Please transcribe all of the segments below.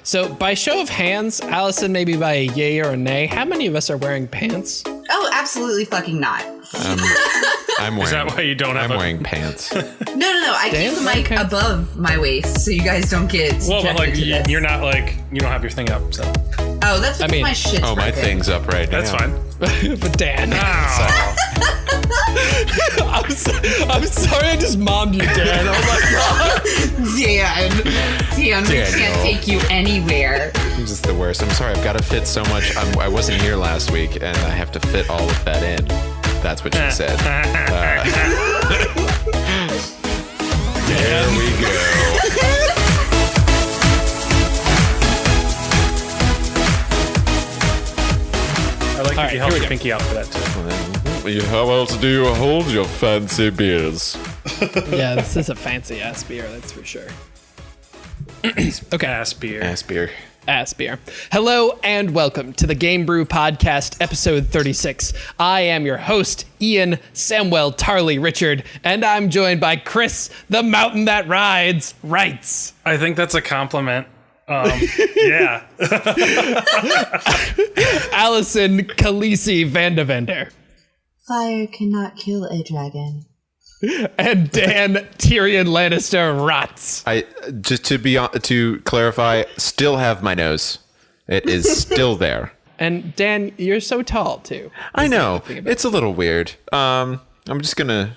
So by show of hands, Allison, maybe by a yay or a nay, how many of us are wearing pants? Oh, absolutely fucking not. I'm wearing. Is that why you don't have? I'm wearing pants. No. I keep the mic above my waist so you guys don't get Well, but subjected to this. you're not you don't have your thing up, so Oh, that's because my shit's Oh, my broken. thing's up right now. that's fine. But Dan, Oh. I'm sorry I just mommed you, Dan. Oh my god. Dan, we can't take you anywhere. This is the worst. I'm sorry. I've got to fit so much. I wasn't here last week, and I have to fit all of that in. That's what she said. There we go. I like if you held here we your go. pinky out for that too. How else do you hold your fancy beers? Yeah, this is a fancy ass beer, that's for sure. Okay. Ass beer. Ass beer. Ass beer. Hello and welcome to the Game Brew Podcast, episode 36. I am your host, Ian Samwell Tarley Richard, and I'm joined by Chris, the mountain that rides, writes. I think that's a compliment. Yeah. Allison Khaleesi Vandevender. Fire cannot kill a dragon. And Dan Tyrion Lannister rots. I just to clarify, still have my nose. It is still there. And Dan, you're so tall too. I know it's a little weird. I'm just gonna,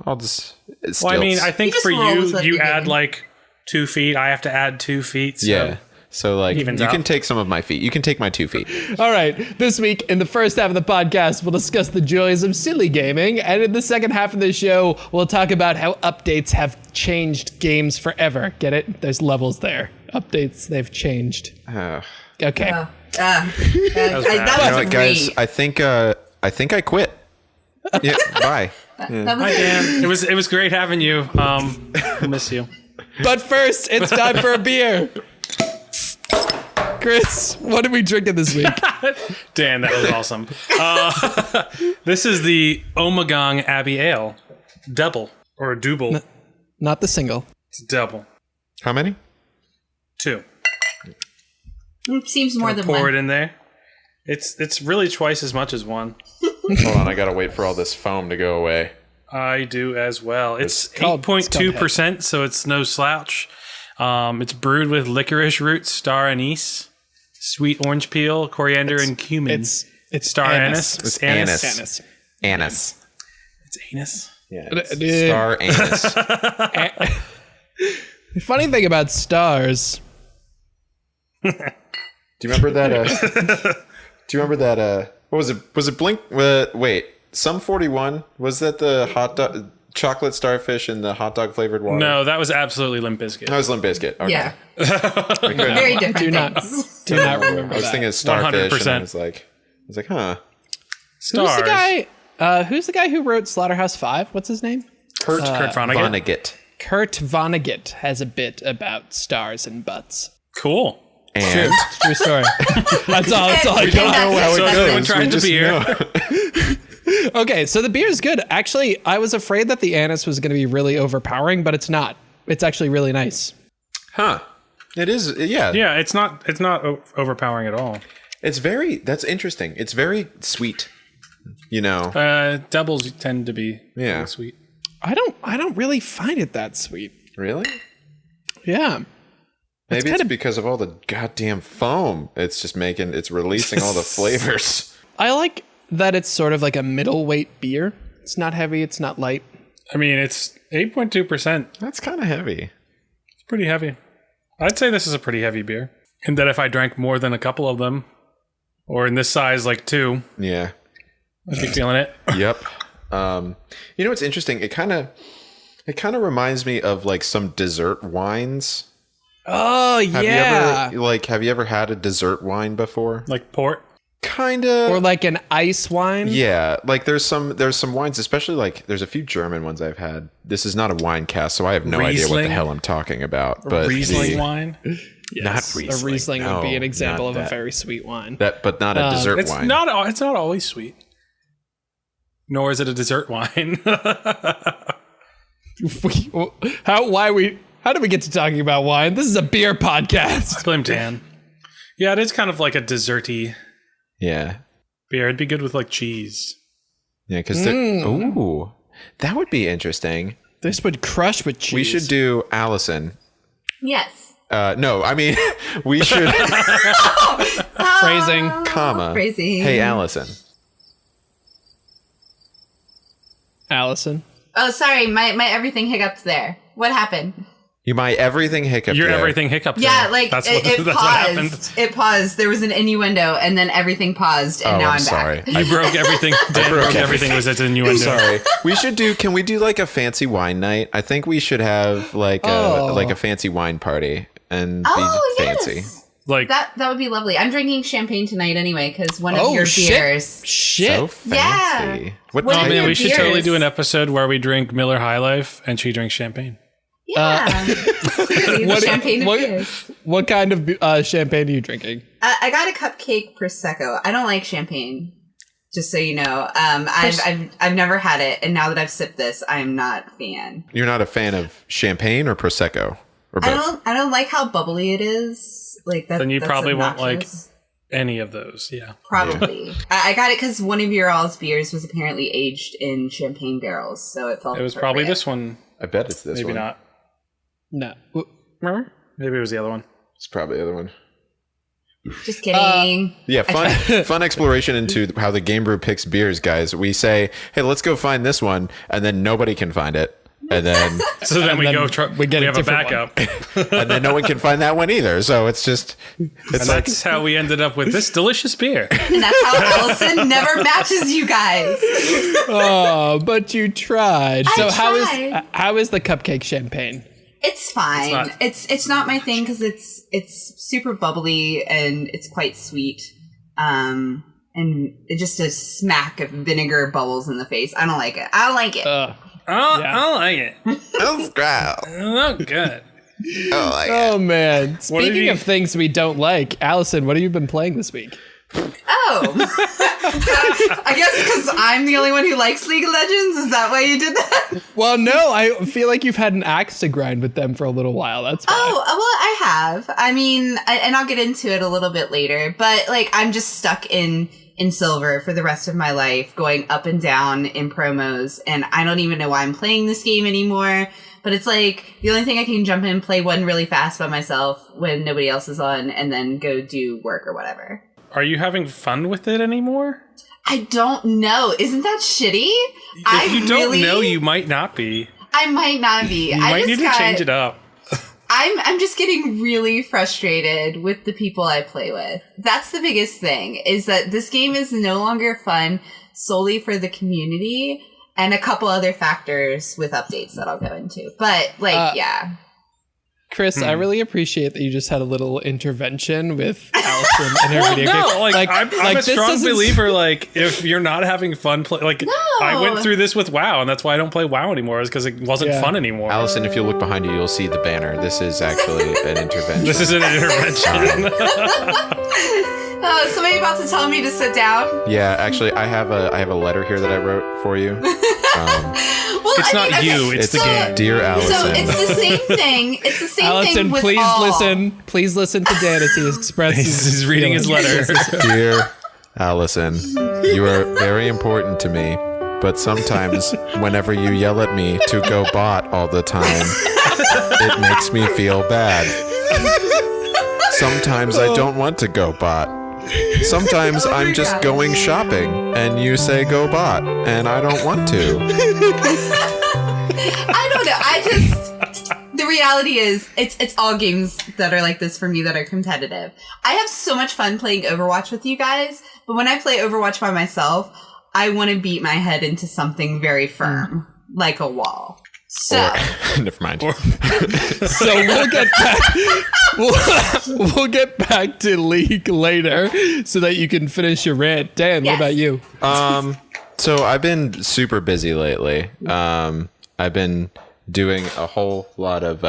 I'll just. Well, I mean, I think just for rolls at you the add beginning. like 2 feet. I have to add 2 feet. So. yeah. So like, you Evens can out. take some of my feet. You can take my 2 feet. All right, this week in the first half of the podcast, we'll discuss the joys of silly gaming, and in the second half of the show, we'll talk about how updates have changed games forever. Get it? There's levels there. Updates, they've changed. Okay. was that bad. was You know what, guys? great. I think I quit. Yeah. Bye. That was Hi, Dan. It was great having you. I miss you. But first, it's time for a beer. Chris, what are we drinking this week? Dan, that was awesome. This is the Ommegang Abbey Ale. Double. Or a double. Not the single. It's double. How many? 2. It seems more than Pour one. it in there. It's really twice as much as 1. Hold on, I gotta wait for all this foam to go away. I do as well. It's called- 8.2%, so it's no slouch. It's brewed with licorice root, star anise, sweet orange peel, coriander, and cumin. It's star anise. anise. It's anise. Anise. Anise. It's anise. Yeah. Yeah. Star anise. The funny thing about stars. Do you remember that? What was it? Was it Blink? Wait, Sum 41. Was that the hot dog, chocolate starfish and the hot dog flavored water? No, that was absolutely Limp Bizkit. that was Limp Bizkit. Okay. Yeah. I Very different. Do not remember I was that. thinking of starfish, 100%. and I was like, huh. Stars. Who's the guy who wrote Slaughterhouse 5? What's his name? Kurt Vonnegut. Vonnegut. Kurt Vonnegut has a bit about stars and butts. Cool. And True story. That's all I And got. that's- So everyone tried We the just beer. know. Okay, so the beer's good. Actually, I was afraid that the anise was going to be really overpowering, but it's not. It's actually really nice. Huh. It is, yeah. Yeah, it's not overpowering at all. That's interesting. It's very sweet. Doubles tend to be Yeah. sweet. I don't really find it that sweet. Really? Yeah. Maybe it's because of all the goddamn foam. It's just it's releasing all the flavors. I like that it's sort of like a middleweight beer. It's not heavy, it's not light. I mean, it's 8.2%. That's kind of heavy. It's pretty heavy. I'd say this is a pretty heavy beer. And that if I drank more than a couple of them, or in this size, like 2, Yeah. I'd be feeling it. Yep. What's interesting? It kind of reminds me of like some dessert wines. Oh, yeah. Have you ever had a dessert wine before? Like port. Kind of. Or like an ice wine. Yeah, like there's some wines, especially like there's a few German ones I've had. This is not a wine cast, so I have no idea what the Riesling? hell I'm talking about. But Riesling wine. not Riesling. A Riesling would be No, an example not of a that. very sweet wine. But not a dessert It's wine. not always sweet. Nor is it a dessert wine. How did we get to talking about wine? This is a beer podcast. Blame Dan. Yeah, it is kind of like a desserty Yeah. beer. It'd be good with like cheese. Yeah, because ooh, that would be interesting. This would crush with cheese. We should do Allison. Yes. No, I mean, we should, Phrasing. comma. Phrasing. Hey, Allison. Allison. Oh, sorry. My everything hiccuped there. What happened? You might everything hiccup. Your there. everything hiccup. Yeah, there. like that's it what happened. paused. It paused. There was an innuendo, and then everything paused, and now I'm sorry. back. You broke everything. Dan broke everything. Was its innuendo. Sorry. We should do. Can we do like a fancy wine night? I think we should have like a fancy wine party and be fancy. Yes. Like That would be lovely. I'm drinking champagne tonight anyway because one of Oh, your shit. beers. Shit. So fancy. Yeah. What What oh type are man, of- we should beers? totally do an episode where we drink Miller High Life and she drinks champagne. Yeah. Clearly, the champagne of beers. What kind of champagne are you drinking? I got a cupcake prosecco. I don't like champagne. Just so you know, I've never had it, and now that I've sipped this, I'm not a fan. You're not a fan of champagne or prosecco or both? I don't like how bubbly it is. Like that. Then you that's probably won't like obnoxious. any of those. Yeah. Probably. I got it because one of your all's beers was apparently aged in champagne barrels, so it felt. It was probably appropriate. this one. I bet it's this Maybe one. not. No. Maybe it was the other one. It's probably the other one. Just kidding. Yeah, fun exploration into how the Game Brew picks beers, guys. We say, hey, let's go find this one, and then nobody can find it. And then So then we then go try. we get a have a different backup. and then no one can find that one either. So it's just And it's like that's how we ended up with this delicious beer. And that's how Allison never matches you guys. Oh, but you tried. So tried. how is the cupcake champagne? It's fine. not. It's not my thing because it's super bubbly and it's quite sweet. And it just a smack of vinegar bubbles in the face. I don't like it. I don't like it. Oh, Yeah. I don't like it. oh, growl. Oh, good. Oh, like Oh man. What did Speaking you- of things we don't like, Allison, what have you been playing this week? Oh. I guess because I'm the only one who likes League of Legends. Is that why you did that? Well, no, I feel like you've had an axe to grind with them for a little while. That's why. Oh, well, I have. I mean, and I'll get into it a little bit later, but like I'm just stuck in silver for the rest of my life, going up and down in promos, and I don't even know why I'm playing this game anymore. But it's like the only thing I can jump in, play one really fast by myself when nobody else is on, and then go do work or whatever. Are you having fun with it anymore? I don't know. Isn't that shitty? If you don't know, you might not be. I might not be. You might need to change it up. I'm just getting really frustrated with the people I play with. That's the biggest thing, is that this game is no longer fun solely for the community and a couple other factors with updates that I'll go into. But like, yeah. Chris, I really appreciate that you just had a little intervention with Allison and her video game. No, I'm a this strong doesn't- believer. Like, if you're not having fun, I went through this with WoW, and that's why I don't play WoW anymore. Is because it wasn't Yeah. fun anymore. Allison, if you look behind you, you'll see the banner. This is actually an intervention. This is an intervention. Oh, somebody about to tell me to sit down? Yeah, actually, I have a letter here that I wrote for you. Well, It's not okay, you, it's the game. Dear Allison. So it's the same thing. It's the same Allison, thing with please all. listen. Please listen to Dan as he expresses. He's reading his feelings. letter. Dear Allison, you are very important to me, but sometimes whenever you yell at me to go bot all the time, it makes me feel bad. Sometimes I don't want to go bot. Sometimes Oh my I'm just God. going shopping and you say go bot and I don't want to. I don't know. The reality is, it's all games that are like this for me that are competitive. I have so much fun playing Overwatch with you guys, but when I play Overwatch by myself, I want to beat my head into something very firm, like a wall. So, Never mind. So we'll get back. We'll get back to League later, so that you can finish your rant. Dan, Yes. what about you? So I've been super busy lately. I've been doing a whole lot of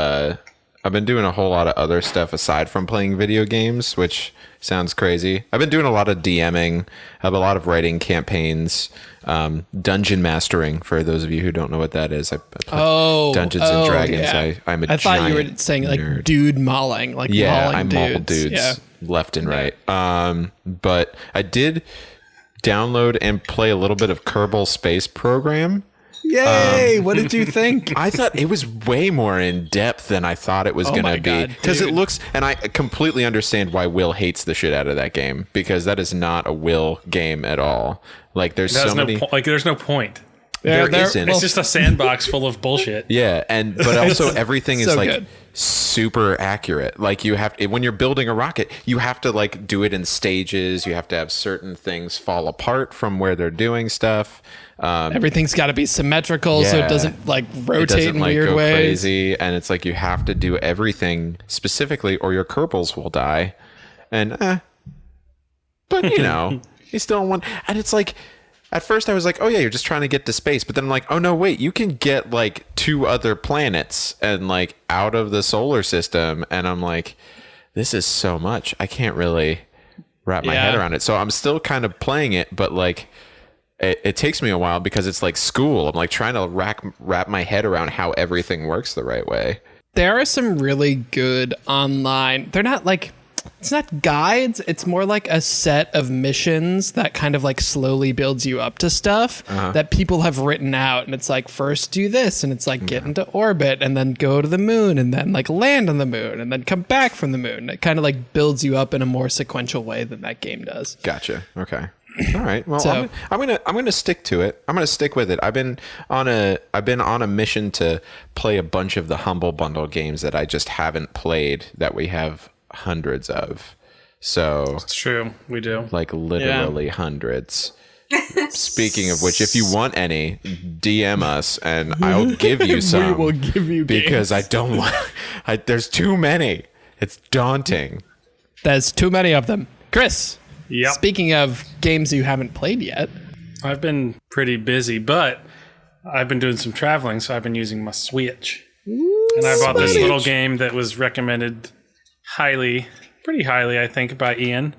I've been doing a whole lot of other stuff aside from playing video games, which sounds crazy. I've been doing a lot of DMing, I have a lot of writing campaigns, dungeon mastering. For those of you who don't know what that is, I play Dungeons and Dragons. Yeah. I'm a I thought you were giant saying like nerd. dude mauling, like mauling I maul dudes Yeah. left and right. But I did download and play a little bit of Kerbal Space Program. Yay! What did you think? I thought it was way more in depth than I thought it was going to be. Because it looks, and I completely understand why Will hates the shit out of that game, because that is not a Will game at all. Like there's so many, there's no point. There isn't. It's just a sandbox full of bullshit. Yeah, but also everything is so like good. super accurate. Like you have, when you're building a rocket, you have to like do it in stages. You have to have certain things fall apart from where they're doing stuff. Everything's got to be symmetrical so it doesn't like rotate in weird go ways. Crazy, and it's like you have to do everything specifically, or your Kerbals will die. And but you know, you still want. And it's like, at first I was like, oh yeah, you're just trying to get to space. But then I'm like, oh no, wait, you can get like 2 other planets and like out of the solar system. And I'm like, this is so much. I can't really wrap my head around it. So I'm still kind of playing it, but like it takes me a while because it's like school. I'm like trying to wrap my head around how everything works the right way. There are some really good online. They're not like, it's not guides. It's more like a set of missions that kind of like slowly builds you up to stuff that people have written out. And it's like, first do this. And it's like get into orbit and then go to the moon and then like land on the moon and then come back from the moon. It kind of like builds you up in a more sequential way than that game does. Gotcha. Okay. All right. Well, so, I'm gonna stick to it. I'm gonna stick with it. I've been on a mission to play a bunch of the Humble Bundle games that I just haven't played, that we have hundreds of. So it's true, we do, like literally hundreds. Speaking of which, if you want any, DM us and I'll give you some. We will give you because games. I don't want. There's too many. It's daunting. There's too many of them. Chris. Yep. Speaking of games you haven't played yet. I've been pretty busy, but I've been doing some traveling, so I've been using my Switch. And I bought this little game that was recommended pretty highly, I think, by Ian,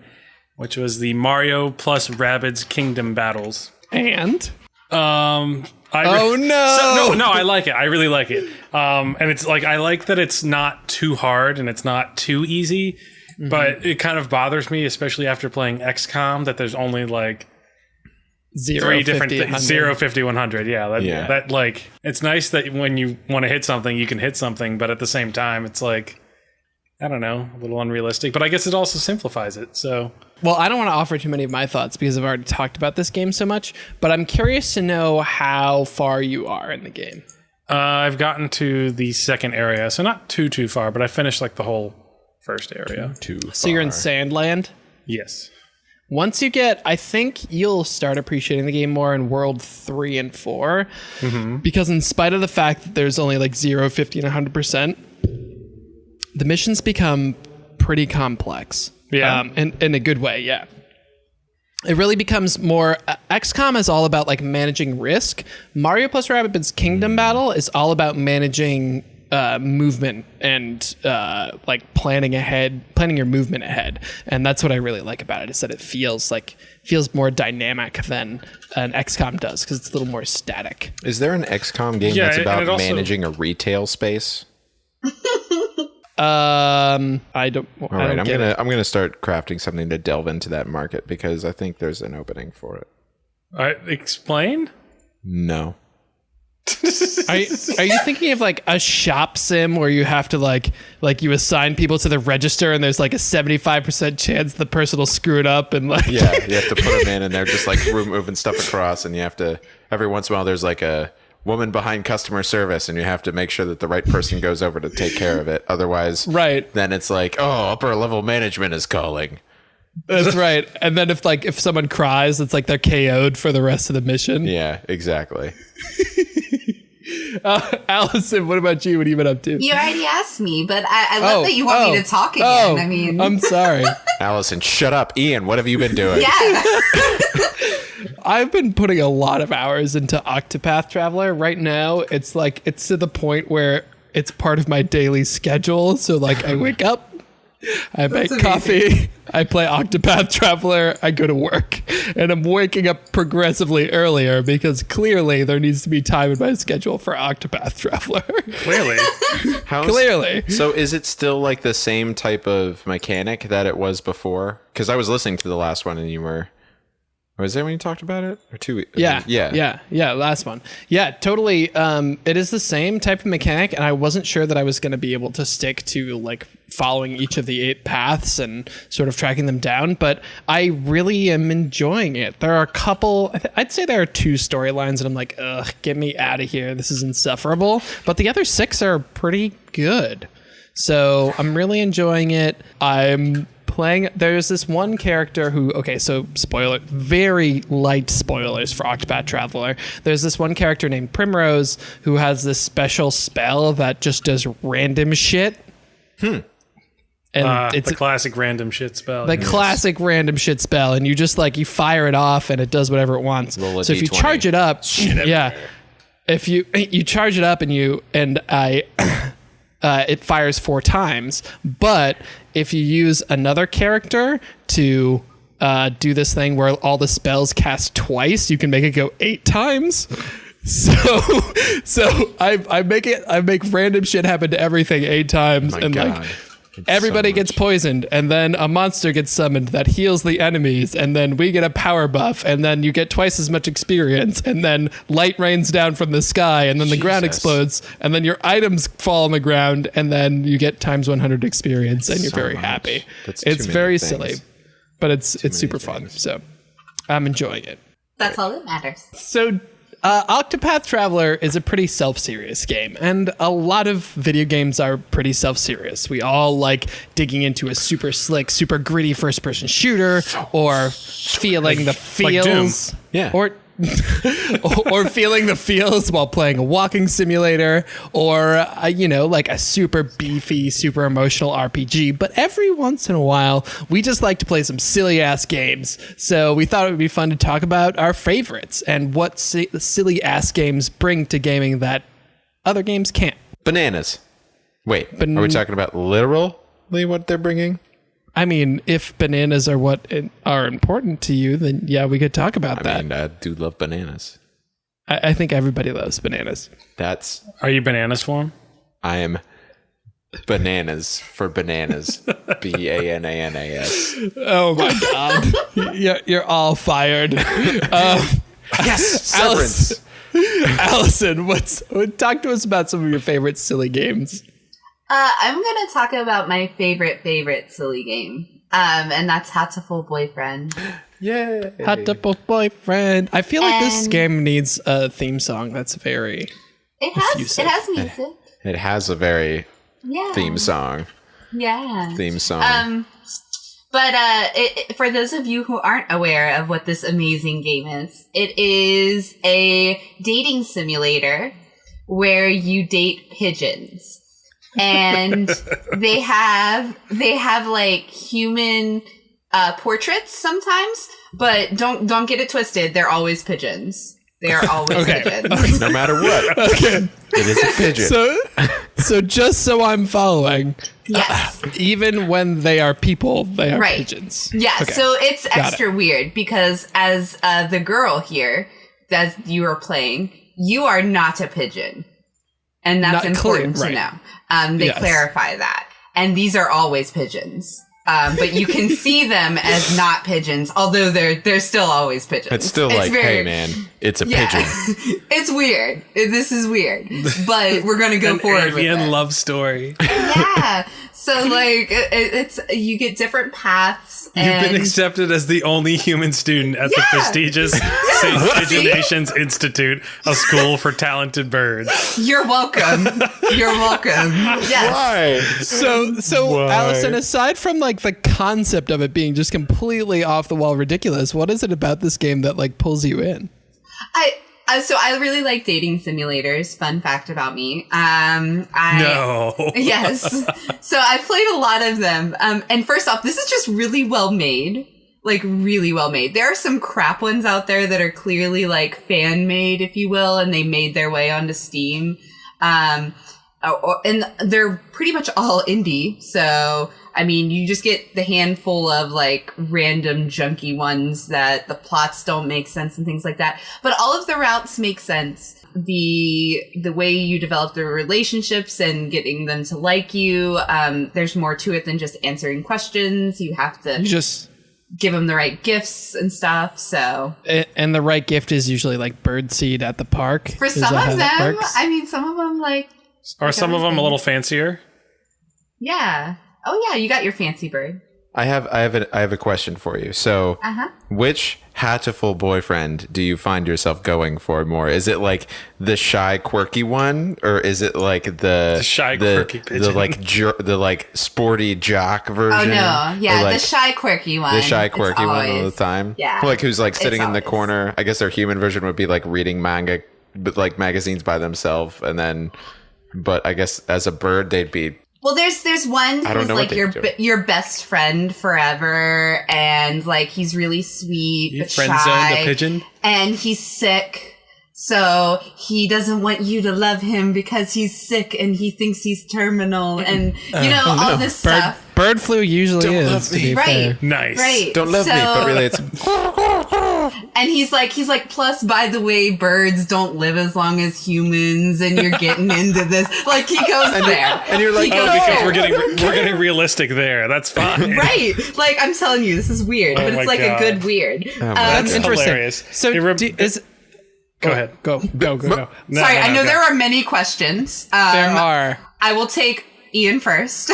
which was the Mario plus Rabbids Kingdom Battles. And? No, I like it. I really like it. And it's like, I like that it's not too hard and it's not too easy. But it kind of bothers me, especially after playing XCOM, that there's only like 3 different things. 0, 50, 100. Yeah, that like, it's nice that when you want to hit something, you can hit something. But at the same time, it's like, I don't know, a little unrealistic. But I guess it also simplifies it. So, well, I don't want to offer too many of my thoughts because I've already talked about this game so much. But I'm curious to know how far you are in the game. I've gotten to the second area, so not too far, but I finished like the whole first area. So you're in Sandland? Yes. Once you get, I think you'll start appreciating the game more in World 3 and 4. Because in spite of the fact that there's only like 0, 50, and 100%, the missions become pretty complex. Yeah. In a good way, yeah. It really becomes more... XCOM is all about like managing risk. Mario plus Rabbids Kingdom Battle is all about managing... movement and like planning your movement ahead, and that's what I really like about it, is that it feels more dynamic than an XCOM does, because it's a little more static. Is there an XCOM game that's about managing a retail space? I don't. All right, I'm gonna start crafting something to delve into that market, because I think there's an opening for it. Explain? No. Are you thinking of like a shop sim where you have to like you assign people to the register and there's like a 75% chance the person will screw it up, and like you have to put them in and they're just like moving stuff across, and you have to, every once in a while there's like a woman behind customer service and you have to make sure that the right person goes over to take care of it, otherwise then it's like, oh, upper level management is calling. That's right. And then if someone cries, it's like they're KO'd for the rest of the mission. Yeah, exactly. Allison, what about you? What have you been up to? You already asked me, but I love that you want me to talk again. I mean, I'm sorry. Allison, shut up. Ian, what have you been doing? Yeah. I've been putting a lot of hours into Octopath Traveler. Right now, it's to the point where it's part of my daily schedule. So like I wake up, I make coffee, I play Octopath Traveler, I go to work, and I'm waking up progressively earlier because clearly there needs to be time in my schedule for Octopath Traveler. Clearly. Clearly. So is it still like the same type of mechanic that it was before? Because I was listening to the last one and you were... Was that when you talked about it? Or 2 weeks? Yeah, last one. Yeah, totally. It is the same type of mechanic, and I wasn't sure that I was going to be able to stick to like following each of the 8 paths and sort of tracking them down, but I really am enjoying it. There are a couple, I'd say there are 2 storylines, and I'm like, ugh, get me out of here. This is insufferable. But the other 6 are pretty good. So I'm really enjoying it. I'm playing, there's this one character who, okay, so spoiler, very light spoilers for Octopath Traveler. There's this one character named Primrose who has this special spell that just does random shit. And it's the classic random shit spell. The classic random shit spell, and you just like, you fire it off and it does whatever it wants. So if you charge it up, if you charge it up it fires 4 times, but if you use another character to do this thing where all the spells cast twice, you can make it go 8 times. So I make random shit happen to everything 8 times, and like everybody gets poisoned, and then a monster gets summoned that heals the enemies, and then we get a power buff, and then you get twice as much experience, and then light rains down from the sky, and then the ground explodes, and then your items fall on the ground, and then you get times 100 experience, and you're very happy. It's very silly, but it's super fun. So I'm enjoying it. That's all that matters. So Octopath Traveler is a pretty self-serious game, and a lot of video games are pretty self-serious. We all like digging into a super slick, super gritty first-person shooter, or feeling the feels, or feeling the feels while playing a walking simulator, or like a super beefy, super emotional RPG. But every once in a while, we just like to play some silly ass games. So we thought it would be fun to talk about our favorites and what silly ass games bring to gaming that other games can't. Bananas. Wait, are we talking about literally what they're bringing? I mean, if bananas are what are important to you, then yeah, we could talk about that. I mean, I do love bananas. I think everybody loves bananas. Are you bananas for him? I am bananas for bananas. BANANAS. Oh my God. You're all fired. Yes, severance. Allison, talk to us about some of your favorite silly games. I'm going to talk about my favorite silly game. And that's Hatoful Boyfriend. Yay. Hatoful Boyfriend. I feel like this game needs a theme song that's very effusive. It has music. It has a very theme song. Yeah. Theme song. But for those of you who aren't aware of what this amazing game is, it is a dating simulator where you date pigeons. And they have like human portraits sometimes, but don't get it twisted. They're always pigeons. They are always pigeons. No matter what. Okay. It is a pigeon. So just so I'm following. Yes. Even when they are people, they are pigeons. Yeah. Okay. So it's extra weird because as the girl here that you are playing, you are not a pigeon. And that's important to know. They clarify that. And these are always pigeons. But you can see them as not pigeons, although they're still always pigeons. It's still hey man, it's a pigeon. It's weird. This is weird. But we're going to go forward with it. An love story. Yeah. So like it's you get different paths. You've been accepted as the only human student at the prestigious St. Pigeonations Institute, a school for talented birds. You're welcome. You're welcome. Yes. Why? So Allison, aside from like the concept of it being just completely off the wall ridiculous, what is it about this game that like pulls you in? So I really like dating simulators. Fun fact about me. No. Yes. So I've played a lot of them. And first off, this is just really well made. Like really well made. There are some crap ones out there that are clearly like fan made, if you will, and they made their way onto Steam. and they're pretty much all indie. So, I mean, you just get the handful of like random junky ones that the plots don't make sense and things like that. But all of the routes make sense. The way you develop the relationships and getting them to like you, there's more to it than just answering questions. You have to just give them the right gifts and stuff. So, and the right gift is usually like birdseed at the park. For some of them, I mean, some of them like, are some of them a little fancier? Yeah. Oh yeah, you got your fancy bird. I have a question for you. So, which Hatoful boyfriend do you find yourself going for more? Is it like the shy, quirky one, or is it like the shy, quirky pigeon? the like sporty jock version? Oh no, yeah, like, the shy, quirky one. The shy, quirky one all the time. Yeah, like who's like sitting in the corner. I guess their human version would be like reading manga, but like magazines by themselves, and then, but I guess as a bird they'd be. Well, there's one who's like your best friend forever, and like he's really sweet but shy. Friend-zoned a pigeon, and he's sick, so he doesn't want you to love him because he's sick and he thinks he's terminal, and all this stuff. Bird flu usually Don't is love to be me. fair. Nice. Right. Don't love me, but really it's. And he's like, plus, by the way, birds don't live as long as humans, and you're getting into this. Like, he goes there. And you're like, because we're getting realistic there. That's fine. Right. Like, I'm telling you, this is weird, but it's like a good weird. That's interesting. Hilarious. So, go ahead. Go. Sorry, I know there are many questions. There are. I will take Ian first.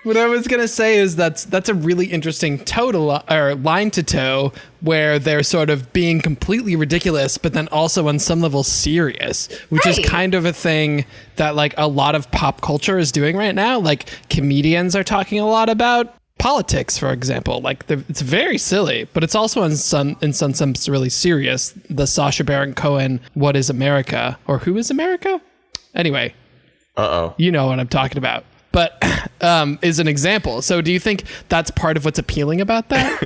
What I was gonna say is that's a really interesting line to toe, where they're sort of being completely ridiculous, but then also on some level serious, which is kind of a thing that like a lot of pop culture is doing right now. Like comedians are talking a lot about politics, for example. Like it's very silly, but it's also in some sense really serious. The Sacha Baron Cohen "What is America?" or "Who is America?" Anyway. You know what I'm talking about. But is an example. So do you think that's part of what's appealing about that?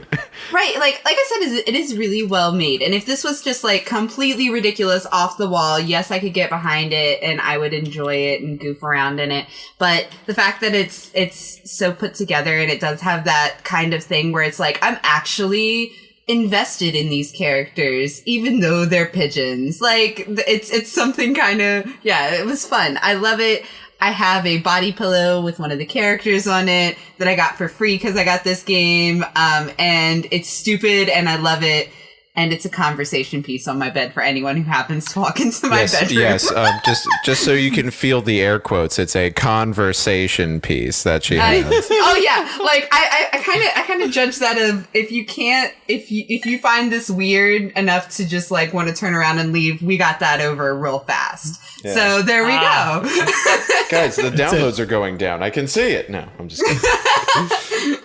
Right. Like I said, it is really well made. And if this was just like completely ridiculous off the wall, yes, I could get behind it and I would enjoy it and goof around in it. But the fact that it's so put together and it does have that kind of thing where it's like, I'm actually invested in these characters, even though they're pigeons. Like, it's something kind of, it was fun. I love it. I have a body pillow with one of the characters on it that I got for free because I got this game. And it's stupid and I love it. And it's a conversation piece on my bed for anyone who happens to walk into my bedroom. Yes, just so you can feel the air quotes, it's a conversation piece that she has. Oh yeah, like I kind of judge that of if you find this weird enough to just like want to turn around and leave, we got that over real fast. Yeah. So there we go. Guys, the downloads are going down. I can see it. No, I'm just kidding.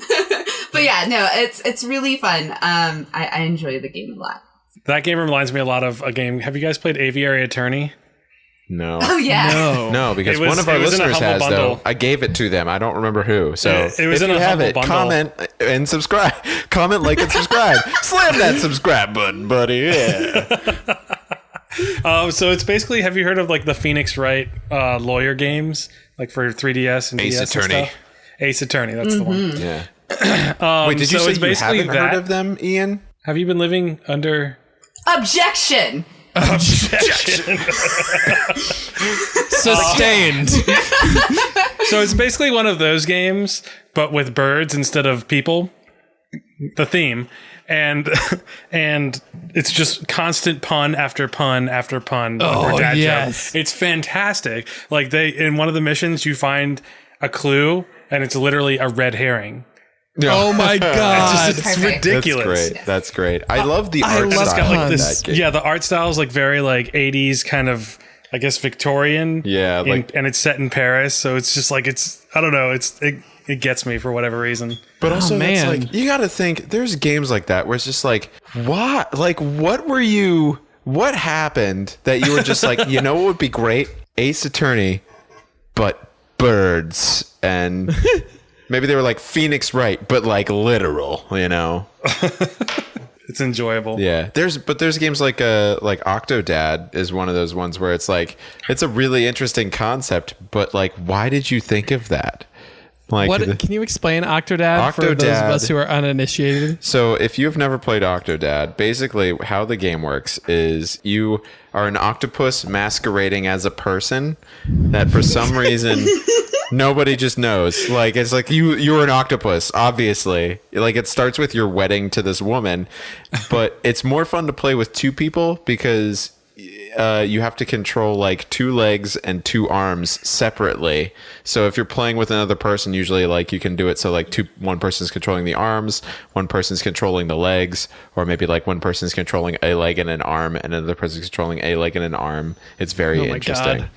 But yeah, no, it's really fun. I enjoy the game a lot. That game reminds me a lot of a game. Have you guys played Aviary Attorney? No. Oh yeah. No, because one of our listeners has bundle. Though. I gave it to them. I don't remember who. So it was if in you a have it, bundle. Comment and subscribe. Comment, like, and subscribe. Slam that subscribe button, buddy. Yeah. So it's basically, have you heard of like the Phoenix Wright lawyer games, like for 3DS and Ace DS Attorney? And stuff? Ace Attorney. That's the one. Yeah. Wait, did you say you haven't heard of them, Ian? Have you been living under... Objection! Sustained. So it's basically one of those games, but with birds instead of people. The theme. And it's just constant pun after pun after pun. Oh, yes. It's fantastic. Like in one of the missions, you find a clue, and it's literally a red herring. Oh my god, it's ridiculous. That's great. I love the art style. It's got like this. The art style is like very like 80s kind of, I guess, Victorian. Yeah, and it's set in Paris, so it's just like I don't know. It gets me for whatever reason. But also, it's like you got to think. There's games like that where it's just like, what? Like, what were you? What happened that you were just like, you know, what would be great? Ace Attorney, but birds and. Maybe they were like Phoenix Wright, but like literal, you know? It's enjoyable. Yeah, there's games like Octodad is one of those ones where it's like it's a really interesting concept, but like, why did you think of that? Like, can you explain Octodad for those of us who are uninitiated? So if you've never played Octodad, basically how the game works is you are an octopus masquerading as a person that for some reason nobody just knows. Like, it's like you're an octopus, obviously. Like, it starts with your wedding to this woman, but it's more fun to play with two people because you have to control like 2 legs and 2 arms separately. So if you're playing with another person, usually like you can do it so like one person's controlling the arms, one person's controlling the legs, or maybe like one person's controlling a leg and an arm and another person's controlling a leg and an arm. It's very interesting. God.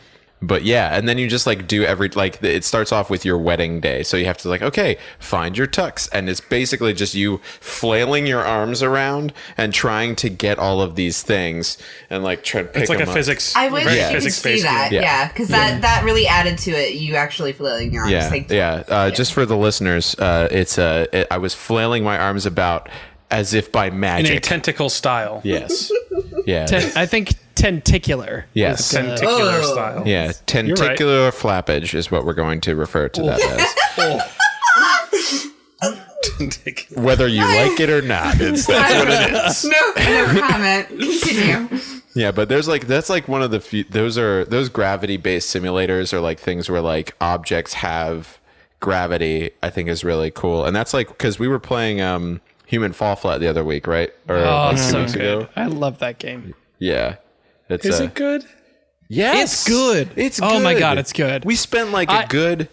But yeah, and then you just like do it starts off with your wedding day. So you have to like, okay, find your tux. And it's basically just you flailing your arms around and trying to get all of these things and like try to pick It's like them a up. physics. I wish you could see that. Yeah, because that really added to it. You actually flailing your arms. Just for the listeners, I was flailing my arms about as if by magic. In a tentacle style. Yes. Yeah. I think tenticular. Yes. Tentacular style. Yeah. Tenticular flappage is what we're going to refer to that as. Whether you like it or not, that's what it is. No comment. Continue. Yeah, but that's like one of the few, those gravity based simulators are like things where like objects have gravity. I think is really cool, and that's like because we were playing Human Fall Flat the other week, right? Or like 2 weeks ago. I love that game. Yeah. Is it good? Yes. It's good. It's good. Oh my God, it's good. We spent it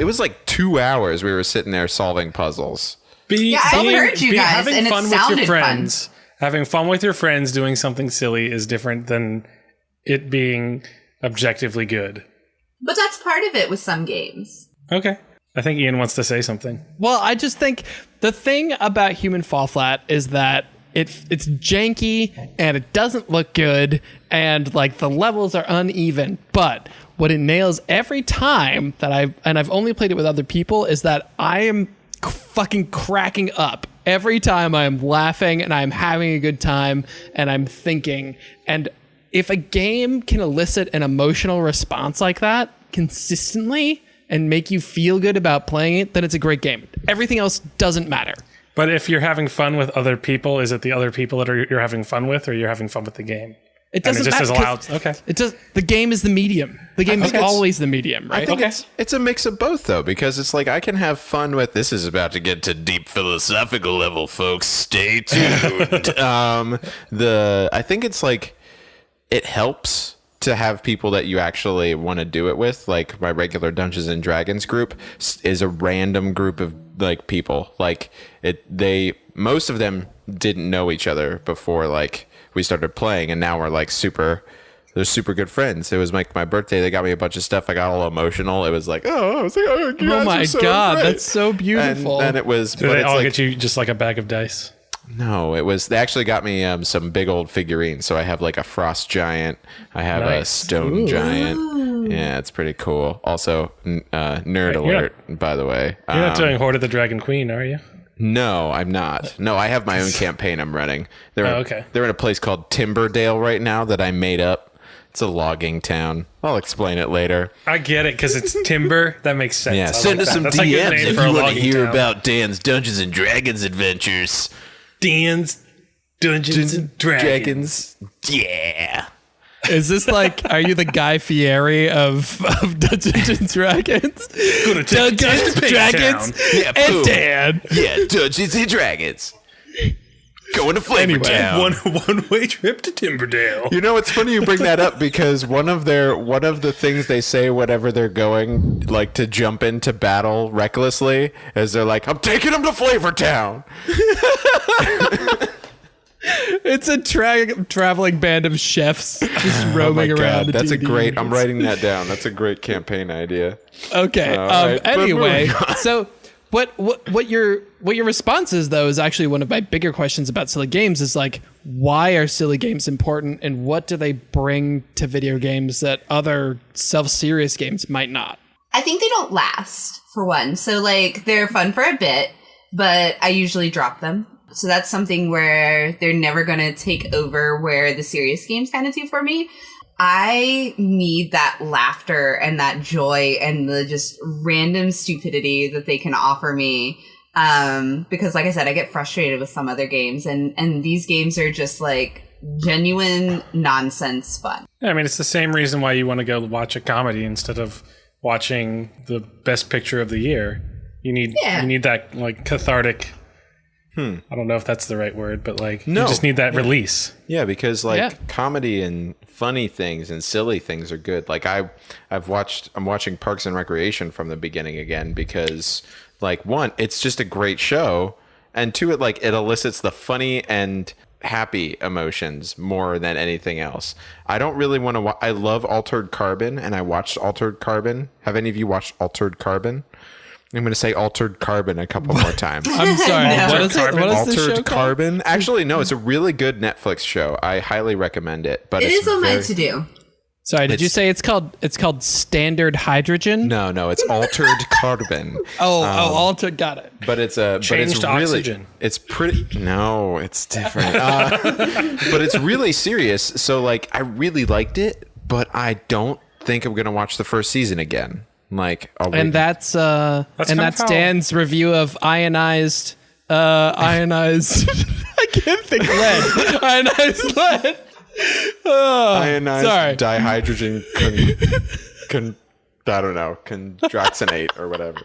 was like 2 hours we were sitting there solving puzzles. I heard you guys, having and fun it with sounded your friends. fun. Having fun with your friends doing something silly is different than it being objectively good. But that's part of it with some games. Okay. I think Ian wants to say something. Well, I just think the thing about Human Fall Flat is that it's janky and it doesn't look good and like the levels are uneven. But what it nails every time that I've only played it with other people is that I am fucking cracking up every time. I am laughing and I'm having a good time and I'm thinking. And if a game can elicit an emotional response like that consistently and make you feel good about playing it, then it's a great game. Everything else doesn't matter. But if you're having fun with other people, is it the other people that you're having fun with, or you're having fun with the game? It doesn't matter. Okay. The game is the medium. The game is always the medium, right? I think it's a mix of both, though, because it's like I can have fun with this is about to get to deep philosophical level, folks. Stay tuned. I think it's like it helps to have people that you actually want to do it with. Like my regular Dungeons and Dragons group is a random group of like people. Like most of them didn't know each other before like we started playing, and now we're like they're super good friends. It was like my birthday. They got me a bunch of stuff. I got all emotional. It was like, oh my God, that's so beautiful. And it was. Did they all get you just like a bag of dice? No, they actually got me some big old figurines. So I have like a frost giant. I have a stone giant. Yeah, it's pretty cool. Also, nerd alert, by the way. You're not doing Horde of the Dragon Queen, are you? No, I'm not. No, I have my own campaign I'm running. Okay. They're in a place called Timberdale right now that I made up. It's a logging town. I'll explain it later. I get it, because it's timber. That makes sense. Yeah, send us some DMs if you want to hear about Dan's Dungeons and Dragons adventures. Dan's Dungeons and Dragons. Yeah. Is this like, are you the Guy Fieri of Dungeons and Dragons? Gonna take Dungeons and Dragons and Dan. Yeah, Dungeons and Dragons. Going to Flavor Town. One-way trip to Timberdale. You know, it's funny you bring that up because one of the things they say whenever they're going like to jump into battle recklessly is they're like, I'm taking them to Flavor Town. It's a traveling band of chefs just roaming around. That's a great. I'm writing that down. That's a great campaign idea. Okay. Right, anyway, so what your response is though is actually one of my bigger questions about silly games is like, why are silly games important and what do they bring to video games that other self-serious games might not? I think they don't last, for one. So like they're fun for a bit, but I usually drop them. So that's something where they're never going to take over where the serious games kind of do for me. I need that laughter and that joy and the just random stupidity that they can offer me. Because like I said, I get frustrated with some other games, and these games are just like genuine nonsense fun. Yeah, I mean, it's the same reason why you want to go watch a comedy instead of watching the best picture of the year. You need that like cathartic. I don't know if that's the right word, but like you just need that release. Yeah, because like comedy and funny things and silly things are good. Like I'm watching Parks and Recreation from the beginning again because like one, it's just a great show, and two, it elicits the funny and happy emotions more than anything else. I don't really want to I love Altered Carbon, and I watched Altered Carbon. Have any of you watched Altered Carbon? I'm going to say Altered Carbon a couple more times. I'm sorry. No. What is it? What is this show Altered Carbon? Actually, no, it's a really good Netflix show. I highly recommend it. But It is on my to-do. Sorry, did you say it's called Standard Hydrogen? No, it's Altered Carbon. Altered, got it. But it's Changed really, oxygen. It's pretty. No, it's different. But it's really serious. So like, I really liked it, but I don't think I'm gonna watch the first season again. Like, and that's Dan's review of ionized. I can't think lead. Ionized lead. Ionized dihydrogen I don't know, chondroxinate or whatever.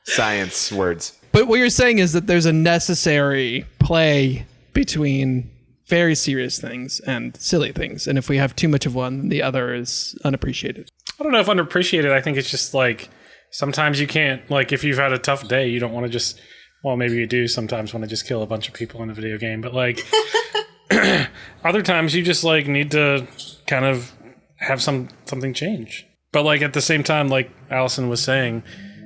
Science words. But what you're saying is that there's a necessary play between very serious things and silly things, and if we have too much of one, the other is unappreciated. I don't know if underappreciated. I think it's just like sometimes you can't, like if you've had a tough day, you don't want to just, well, maybe you do sometimes want to just kill a bunch of people in a video game, but like other times you just like need to kind of have something change. But like at the same time, like Allison was saying,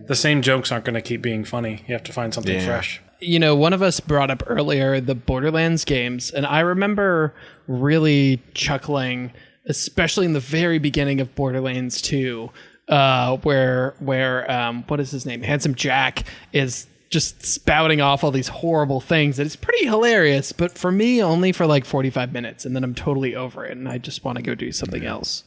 the same jokes aren't going to keep being funny. You have to find something fresh. You know, one of us brought up earlier the Borderlands games, and I remember really chuckling, especially in the very beginning of Borderlands 2, where what is his name? Handsome Jack is just spouting off all these horrible things. It's pretty hilarious, but for me, only for like 45 minutes, and then I'm totally over it, and I just want to go do something else.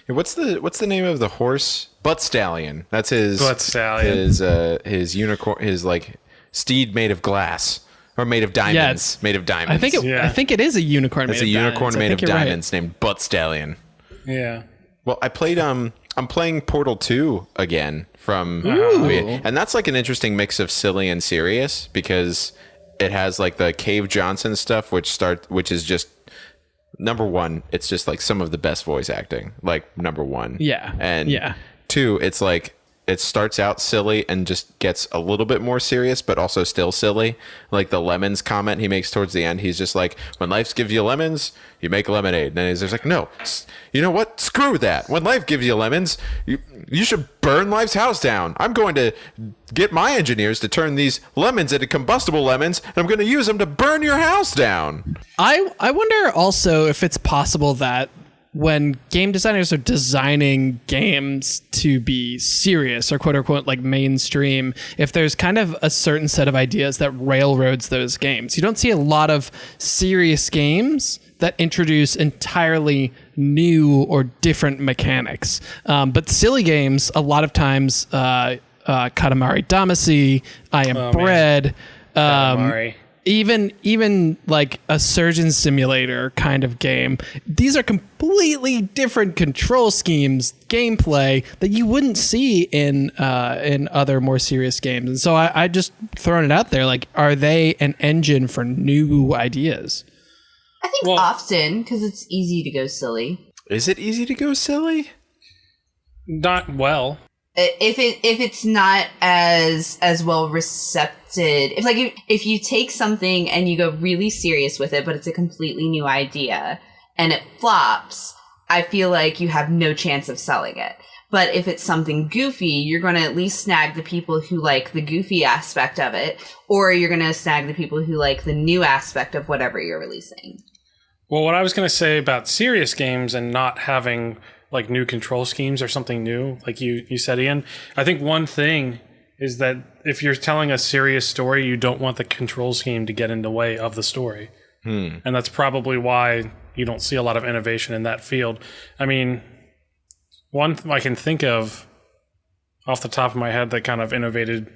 What's the name of the horse? Butt Stallion. That's his Butt Stallion. His unicorn, his like steed made of glass or made of diamonds. Yeah, it's made of diamonds. I think it is a unicorn. It's a unicorn made of diamonds named Butt Stallion. Yeah. Well, I played I'm playing Portal 2 again from and that's like an interesting mix of silly and serious because it has like the Cave Johnson stuff which is just number one, it's just like some of the best voice acting, like number one. Yeah. And two, it's like it starts out silly and just gets a little bit more serious, but also still silly. Like the lemons comment he makes towards the end. He's just like, when life gives you lemons, you make lemonade. And then he's just like, no, you know what? Screw that. When life gives you lemons, you should burn life's house down. I'm going to get my engineers to turn these lemons into combustible lemons, and I'm going to use them to burn your house down. I wonder also if it's possible that when game designers are designing games to be serious or quote unquote like mainstream, if there's kind of a certain set of ideas that railroads those games. You don't see a lot of serious games that introduce entirely new or different mechanics. But silly games, a lot of times, Katamari Damacy, I Am Bread, even like a Surgeon Simulator kind of game. These are completely different control schemes, gameplay that you wouldn't see in other more serious games. And so I just throwing it out there, like, are they an engine for new ideas? I think often, because it's easy to go silly. Is it easy to go silly? Not well. If it's not as well recepted, if you take something and you go really serious with it, but it's a completely new idea and it flops, I feel like you have no chance of selling it. But if it's something goofy, you're going to at least snag the people who like the goofy aspect of it, or you're going to snag the people who like the new aspect of whatever you're releasing. Well, what I was going to say about serious games and not having like new control schemes or something new, like you said, Ian, I think one thing is that if you're telling a serious story, you don't want the control scheme to get in the way of the story. And that's probably why you don't see a lot of innovation in that field. I mean, one I can think of off the top of my head that kind of innovated,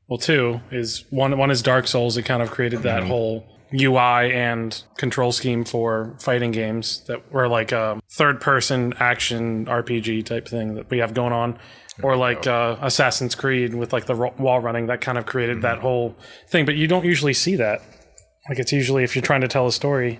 well, two, is one is Dark Souls. It kind of created that whole UI and control scheme for fighting games that were like a third-person action RPG type thing that we have going on. Or like Assassin's Creed with like the wall running, that kind of created that whole thing. But you don't usually see that. Like it's usually if you're trying to tell a story,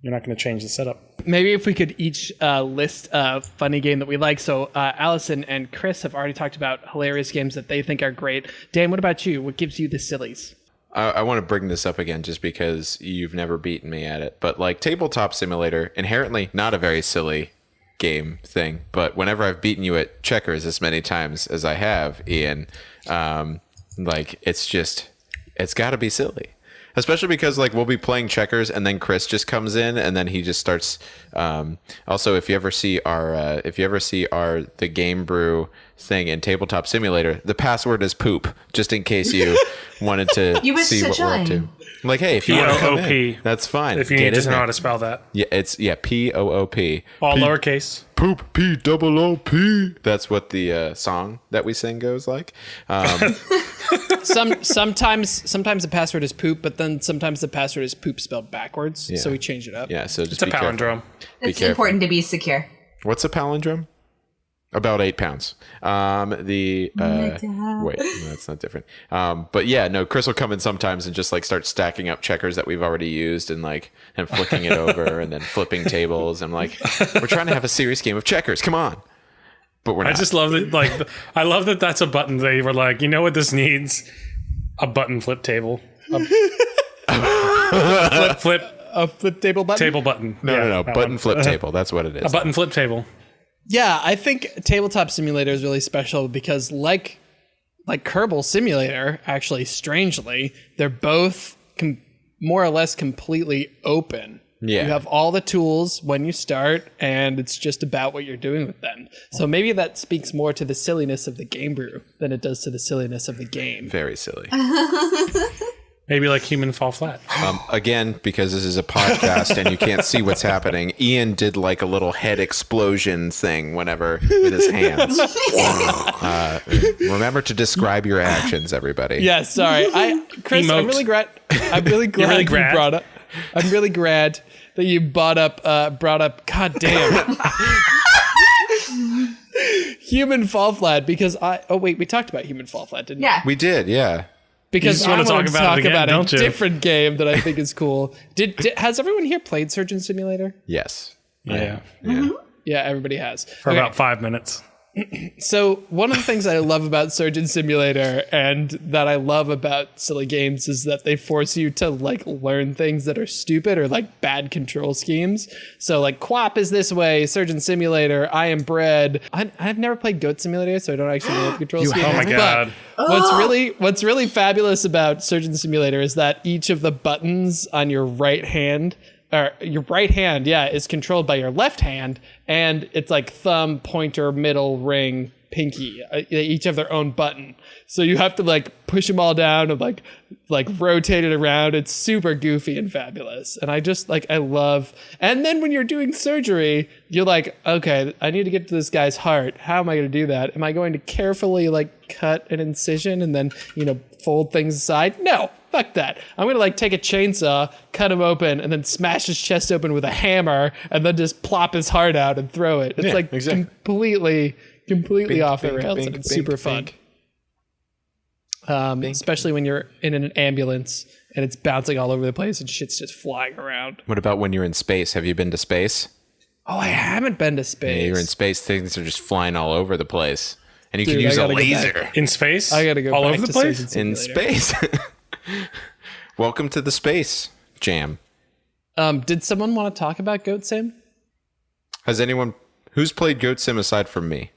you're not going to change the setup. Maybe if we could each list a funny game that we like. So Allison and Chris have already talked about hilarious games that they think are great. Dan, what about you? What gives you the sillies? I want to bring this up again just because you've never beaten me at it. But like Tabletop Simulator, inherently not a very silly game thing. But whenever I've beaten you at checkers as many times as I have, Ian, like it's got to be silly. Especially because like we'll be playing checkers and then Chris just comes in and then he just starts. Also, if you ever see our the Game Brew thing in Tabletop Simulator, the password is poop, just in case you wanted to see what we're up to. I'm like, hey, if you want to come in, that's fine. If you need to know how to spell that, it's POOP. All lowercase. Poop, P-O-O-P. That's what the song that we sing goes like. Sometimes the password is poop, but then sometimes the password is poop spelled backwards. Yeah. So we change it up. Yeah, so just it's a palindrome. It's important to be secure. What's a palindrome? About 8 pounds. Wait, no, that's not different. But yeah, no, Chris will come in sometimes and just like start stacking up checkers that we've already used and like and flicking it over and then flipping tables. And like, we're trying to have a serious game of checkers. Come on. But we're not. I just love that. Like, I love that that's a button. They were like, you know what this needs? A button flip table. Flip table button? Table button. No. Button flip table. That's what it is. A button flip table. Yeah, I think Tabletop Simulator is really special because like Kerbal Simulator, actually, strangely, they're both more or less completely open. Yeah. You have all the tools when you start, and it's just about what you're doing with them. So maybe that speaks more to the silliness of the Game Brew than it does to the silliness of the game. Very silly. Maybe like Human Fall Flat. Again, because this is a podcast and you can't see what's happening, Ian did like a little head explosion thing whenever with his hands. Remember to describe your actions, everybody. Yeah, sorry. Chris, Emote. I'm really glad you brought up. I'm really glad that you brought up. God damn. Human Fall Flat, because we talked about Human Fall Flat, didn't we? Yeah. We did, yeah. Because I want to talk about a different game that I think is cool. Has everyone here played Surgeon Simulator? Yes. Yeah. Yeah, everybody has. For about 5 minutes. So one of the things I love about Surgeon Simulator and that I love about silly games is that they force you to like learn things that are stupid or like bad control schemes. So like QWOP is this way, Surgeon Simulator, I Am Bread. I've never played Goat Simulator, so I don't actually know what the control scheme is. Oh my god. But what's really fabulous about Surgeon Simulator is that each of the buttons on your right hand is controlled by your left hand, and it's like thumb, pointer, middle, ring, pinky. They each have their own button, so you have to like push them all down and like rotate it around. It's super goofy and fabulous, and I just I love. And then when you're doing surgery, you're like, okay, I need to get to this guy's heart. How am I going to do that? Am I going to carefully like cut an incision and then fold things aside? No. Fuck that. I'm going to take a chainsaw, cut him open, and then smash his chest open with a hammer, and then just plop his heart out and throw it. It's exactly. completely off the rails, and it's super fun. Especially when you're in an ambulance and it's bouncing all over the place and shit's just flying around. What about when you're in space? Have you been to space? Oh, I haven't been to space. Yeah, you're in space, things are just flying all over the place. And you can use a laser. In space? I gotta go all back over the to place? In space. Welcome to the Space Jam. Did someone want to talk about Goat Sim? Who's played Goat Sim aside from me?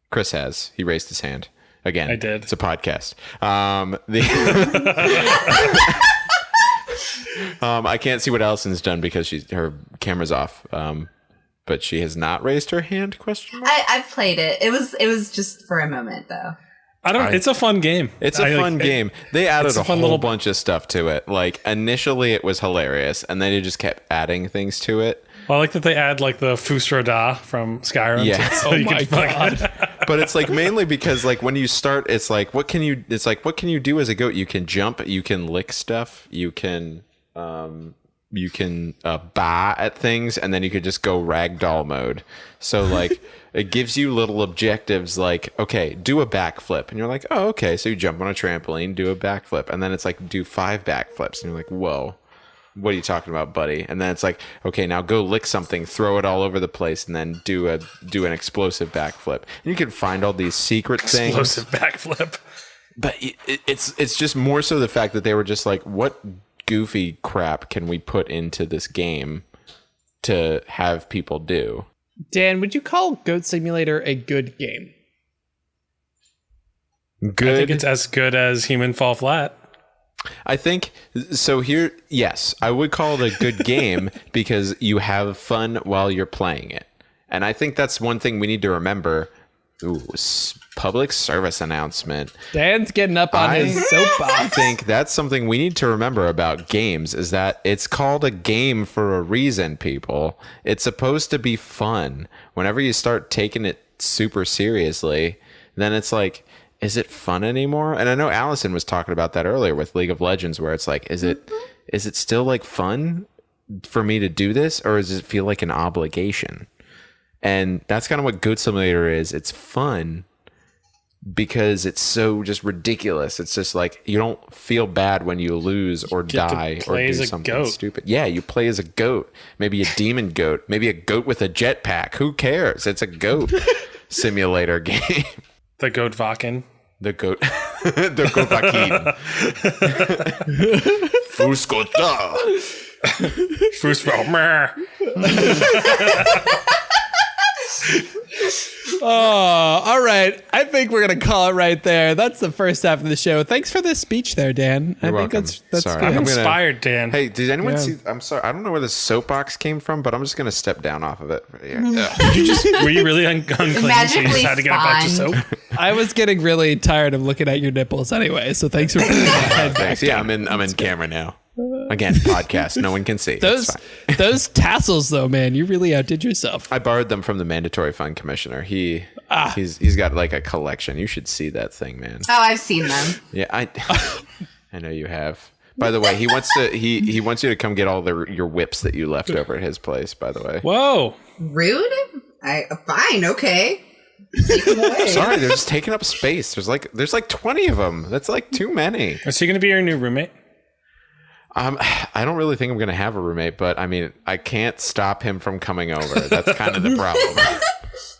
Chris has. He raised his hand. Again, I did. It's a podcast. I can't see what Allison's done because her camera's off. But she has not raised her hand? Question mark? I've played it. It was just for a moment though. It's a fun game. It's a fun game. They added a whole bunch of stuff to it. Like initially it was hilarious, and then they just kept adding things to it. Well, I like that they add like the Fusroda from Skyrim. Yeah. So Oh my god. But it's like mainly because like when you start, it's like what can you do as a goat? You can jump, you can lick stuff, you can baa at things, and then you could just go ragdoll mode. So like it gives you little objectives like, okay, do a backflip, and you're like, oh, okay. So you jump on a trampoline, do a backflip, and then it's like do 5 backflips, and you're like, whoa, what are you talking about, buddy? And then it's like, okay, now go lick something, throw it all over the place, and then do an explosive backflip. And you can find all these secret things. Explosive backflip. But it's just more so the fact that they were just like, what goofy crap can we put into this game to have people do? Dan, would you call Goat Simulator a good game? Good. I think it's as good as Human Fall Flat. I think so. Here, yes, I would call it a good game because you have fun while you're playing it, and I think that's one thing we need to remember. Ooh, public service announcement. Dan's getting up on his soapbox. I think that's something we need to remember about games is that it's called a game for a reason, people. It's supposed to be fun. Whenever you start taking it super seriously, then it's like, is it fun anymore? And I know Allison was talking about that earlier with League of Legends, where it's like, is it still like fun for me to do this, or does it feel like an obligation? And that's kind of what Goat Simulator is. It's fun because it's so just ridiculous. It's just like you don't feel bad when you lose or die or do something stupid. Yeah, you play as a goat. Maybe a demon goat. Maybe a goat with a jetpack. Who cares? It's a goat simulator game. The Goat Vakin. The goat. The goat Vakin. Fuskota. Fusromer. Oh, all right. I think we're gonna call it right there. That's the first half of the show. Thanks for the speech there, Dan. You're I think welcome. that's Sorry. good. I'm inspired, Dan. Hey, did anyone see? I'm sorry. I don't know where the soapbox came from, but I'm just gonna step down off of it. Yeah. Were you really unclean? So you just had to get it back to soap. I was getting really tired of looking at your nipples anyway, so thanks for putting my head back. Thanks. Yeah, I'm in camera now. Again, podcast. No one can see. Those tassels, though, man, you really outdid yourself. I borrowed them from the Mandatory Fund Commissioner. He's got like a collection. You should see that thing, man. Oh, I've seen them. Yeah, I know you have. By the way, he wants you to come get all your whips that you left over at his place. By the way. Whoa. Rude? Fine, okay. Take them away. Sorry, they're just taking up space. There's like 20 of them. That's like too many. Is he going to be your new roommate? I don't really think I'm going to have a roommate, but I mean, I can't stop him from coming over. That's kind of the problem.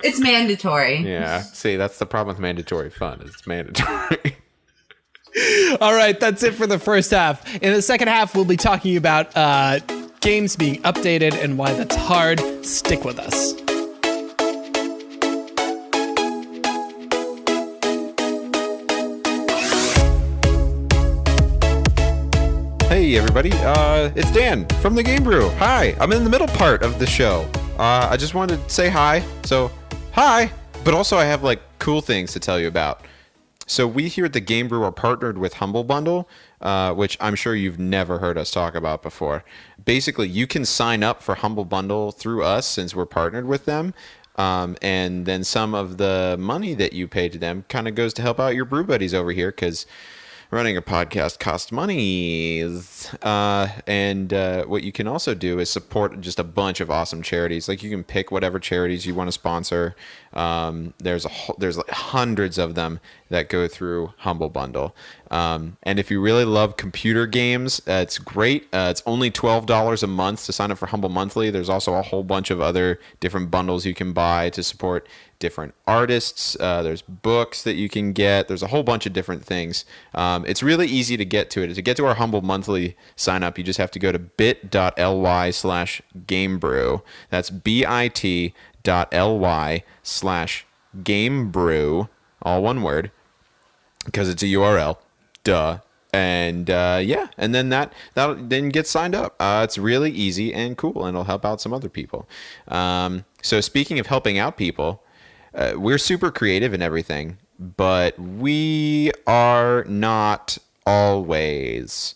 It's mandatory. Yeah. See, that's the problem with mandatory fun. It's mandatory. All right, that's it for the first half. In the second half, we'll be talking about games being updated and why that's hard. Stick with us. Hey everybody, it's Dan from the Game Brew. Hi, I'm in the middle part of the show. I just wanted to say hi. So, hi, but also I have like cool things to tell you about. So we here at the Game Brew are partnered with Humble Bundle, which I'm sure you've never heard us talk about before. Basically, you can sign up for Humble Bundle through us since we're partnered with them. And then some of the money that you pay to them kind of goes to help out your brew buddies over here because running a podcast costs money. And what you can also do is support just a bunch of awesome charities. Like you can pick whatever charities you want to sponsor. There's like hundreds of them that go through Humble Bundle. And if you really love computer games, it's great. It's only $12 a month to sign up for Humble Monthly. There's also a whole bunch of other different bundles you can buy to support different artists. There's books that you can get. There's a whole bunch of different things. It's really easy to get to it. To get to our Humble Monthly sign up, you just have to go to bit.ly/gamebrew. That's bit.ly/gamebrew, all one word, because it's a URL. Duh. And and then that'll then get signed up. It's really easy and cool, and it'll help out some other people. So speaking of helping out people, we're super creative and everything, but we are not always.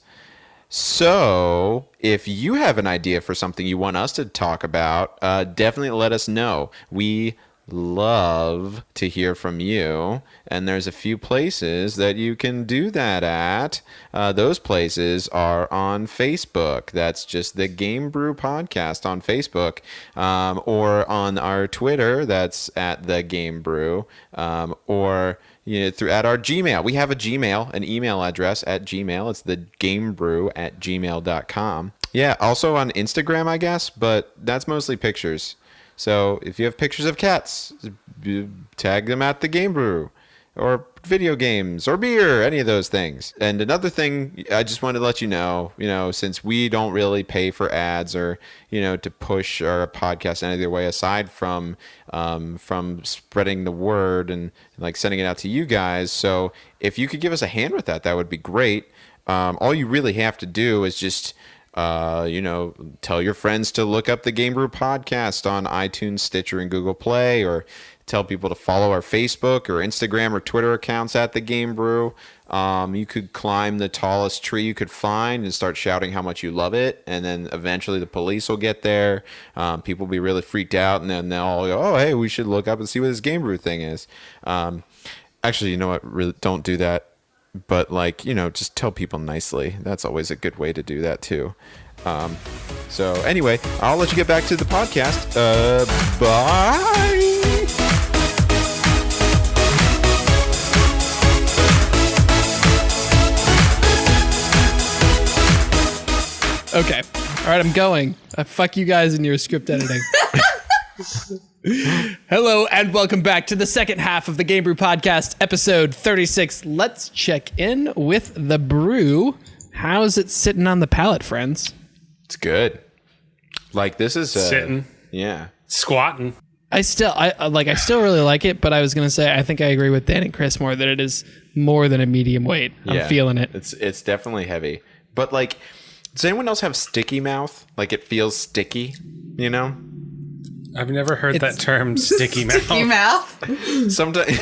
So if you have an idea for something you want us to talk about, definitely let us know. We love to hear from you, and there's a few places that you can do that at. Those places are on Facebook. That's just the Game Brew podcast on Facebook, or on our Twitter. That's at the Game Brew, or at our Gmail. We have an email address at Gmail. It's the gamebrew@gmail.com. Yeah, also on Instagram, I guess, but that's mostly pictures. So if you have pictures of cats, tag them at the Game Brew, or video games, or beer, any of those things. And another thing, I just wanted to let you know, since we don't really pay for ads or, to push our podcast any other way aside from spreading the word and like sending it out to you guys. So if you could give us a hand with that, that would be great. All you really have to do is just tell your friends to look up the Game Brew podcast on iTunes, Stitcher, and Google Play, or tell people to follow our Facebook or Instagram or Twitter accounts at the Game Brew. You could climb the tallest tree you could find and start shouting how much you love it, and then eventually the police will get there. People will be really freaked out, and then they'll all go, "Oh, hey, we should look up and see what this Game Brew thing is." Actually, you know what? Really, don't do that. But just tell people nicely. That's always a good way to do that too. So anyway, I'll let you get back to the podcast. Bye. Okay. All right, I'm going. Fuck you guys and your script editing. Hello and welcome back to the second half of the Game Brew podcast, episode 36. Let's check in with the brew. How's it sitting on the palate, friends? It's good. This is sitting. Yeah. Squatting. I still really like it, but I was gonna say I think I agree with Dan and Chris more that it is more than a medium weight. I'm feeling it. It's definitely heavy. But does anyone else have sticky mouth? It feels sticky, I've never heard that term, sticky mouth. Sticky mouth? Sometimes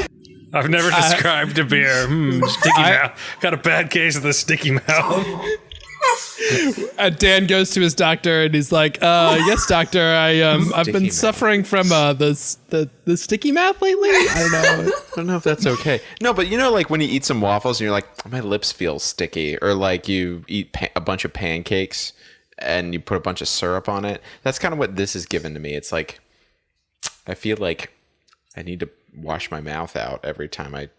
I've never described a beer. Sticky mouth. Got a bad case of the sticky mouth. Dan goes to his doctor and he's like, "Yes, doctor, I've been suffering from the sticky mouth lately. I don't know if that's okay. No, but when you eat some waffles and you're like, my lips feel sticky, or you eat a bunch of pancakes and you put a bunch of syrup on it. That's kind of what this has given to me. It's I feel like I need to wash my mouth out every time I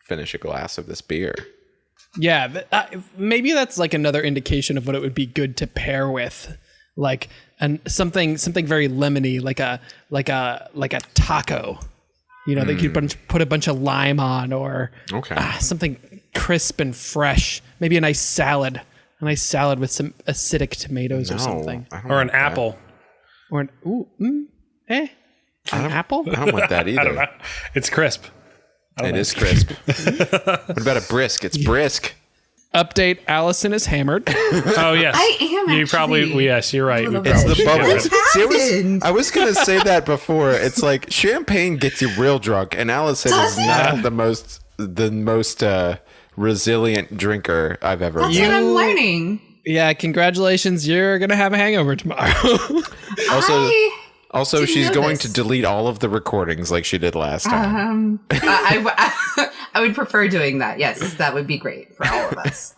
finish a glass of this beer." Yeah, maybe that's another indication of what it would be good to pair with, something very lemony, like a taco. They could put a bunch of lime on, or something crisp and fresh. Maybe a nice salad with some acidic tomatoes or something, or an apple, or an apple. I don't want that either. I don't know. It's crisp. It is crisp. What about a brisk? It's brisk. Update: Allison is hammered. Oh yes, I am. You probably yes, you're right. It's the bubbles. See, I was gonna say that before. It's champagne gets you real drunk, and Allison is not the most resilient drinker I've ever met. That's what I'm learning. Yeah, congratulations. You're going to have a hangover tomorrow. Also, she's going to delete all of the recordings like she did last time. I would prefer doing that. Yes, that would be great for all of us.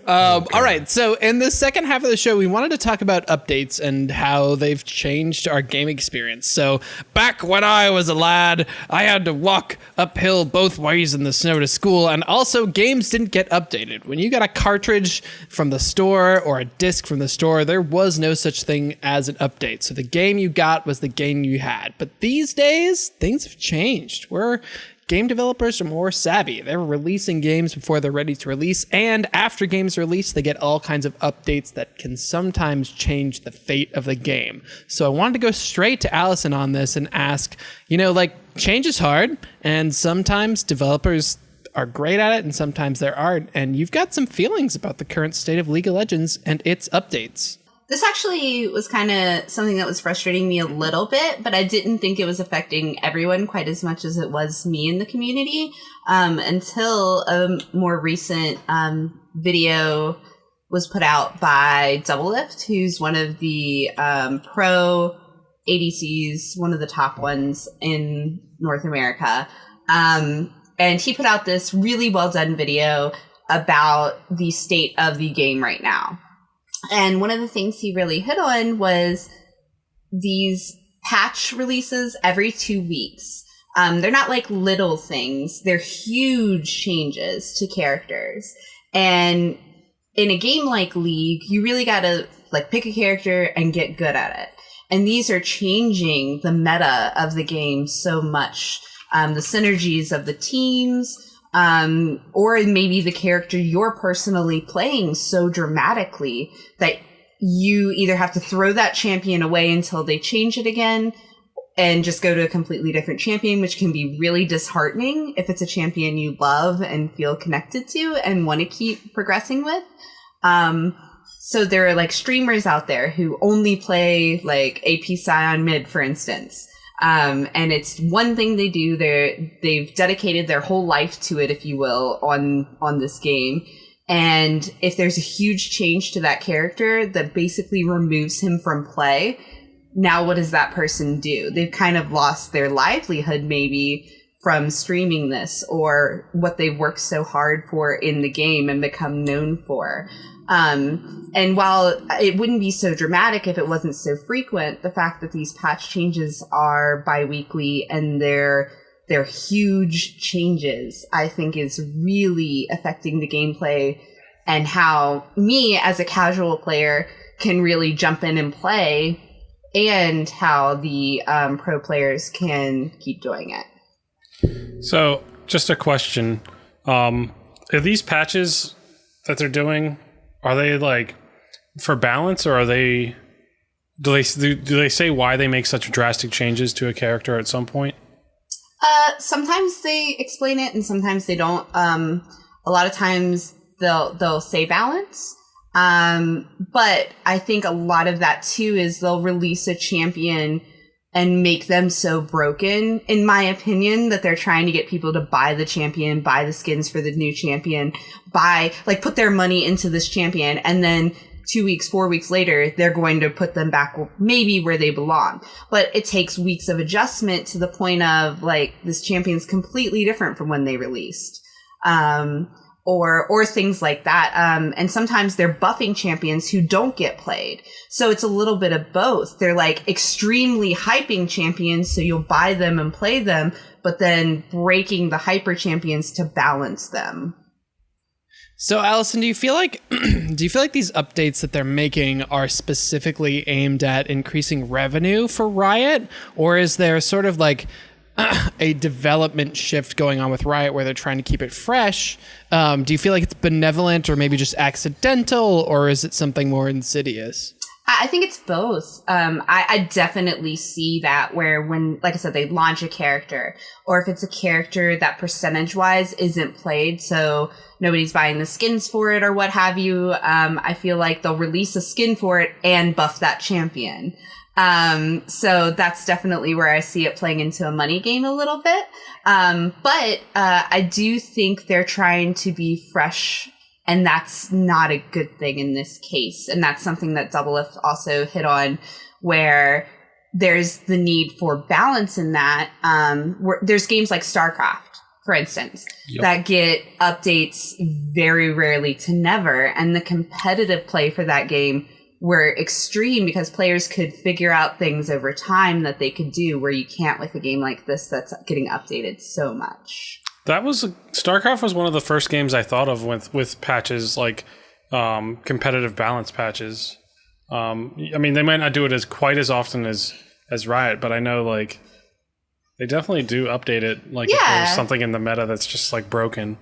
All right. So in the second half of the show, we wanted to talk about updates and how they've changed our game experience. So back when I was a lad, I had to walk uphill both ways in the snow to school. And also games didn't get updated. When you got a cartridge from the store or a disc from the store, there was no such thing as an update. So the game you got was the game you had. But these days, things have changed. Game developers are more savvy. They're releasing games before they're ready to release, and after games release, they get all kinds of updates that can sometimes change the fate of the game. So I wanted to go straight to Allison on this and ask, change is hard, and sometimes developers are great at it, and sometimes there aren't, and you've got some feelings about the current state of League of Legends and its updates. This actually was kind of something that was frustrating me a little bit, but I didn't think it was affecting everyone quite as much as it was me in the community until a more recent video was put out by Doublelift, who's one of the pro ADCs, one of the top ones in North America. And he put out this really well done video about the state of the game right now. And one of the things he really hit on was these patch releases every 2 weeks. They're not like little things. They're huge changes to characters. And in a game like League, you really gotta like pick a character and get good at it. And these are changing the meta of the game so much. The synergies of the teams, or maybe the character you're personally playing so dramatically that you either have to throw that champion away until they change it again and just go to a completely different champion, which can be really disheartening if it's a champion you love and feel connected to and want to keep progressing with. So there are like streamers out there who only play like AP Scion mid, for instance. And it's one thing they do. They've dedicated their whole life to it, if you will, on this game. And if there's a huge change to that character that basically removes him from play, now what does that person do? They've kind of lost their livelihood maybe from streaming this, or what they've worked so hard for in the game and become known for. And while it wouldn't be so dramatic if it wasn't so frequent, the fact that these patch changes are bi-weekly and they're huge changes, I think is really affecting the gameplay and how me as a casual player can really jump in and play, and how the pro players can keep doing it. So, just a question. Are these patches that they're doing, are they like for balance, or are they do they say why they make such drastic changes to a character at some point? Sometimes they explain it and sometimes they don't. A lot of times they'll say balance. But I think a lot of that too is they'll release a champion and make them so broken, in my opinion, that they're trying to get people to buy the champion, buy the skins for the new champion, put their money into this champion, and then 2 weeks, 4 weeks later, they're going to put them back maybe where they belong. But it takes weeks of adjustment to the point of, like, this champion's completely different from when they released. Or things like that. And sometimes they're buffing champions who don't get played. So it's a little bit of both. They're like extremely hyping champions, so you'll buy them and play them, but then breaking the hyper champions to balance them. So Allison, do you feel like these updates that they're making are specifically aimed at increasing revenue for Riot? Or is there sort of like a development shift going on with Riot where they're trying to keep it fresh? Do you feel like it's benevolent or maybe just accidental, or is it something more insidious? I think it's both. I definitely see that where when, like I said, they launch a character, or if it's a character that percentage-wise isn't played, so nobody's buying the skins for it or what have you, I feel like they'll release a skin for it and buff that champion. So that's definitely where I see it playing into a money game a little bit. But I do think they're trying to be fresh, and that's not a good thing in this case. And that's something that Doublelift also hit on, where there's the need for balance in that. There's games like StarCraft, for instance, that get updates very rarely to never. And the competitive play for that game were extreme because players could figure out things over time that they could do where you can't with a game like this that's getting updated so much. StarCraft was one of the first games I thought of with patches, like competitive balance patches. I mean, they might not do it quite as often as Riot, but I know like they definitely do update it. Like if there's something in the meta that's just like broken.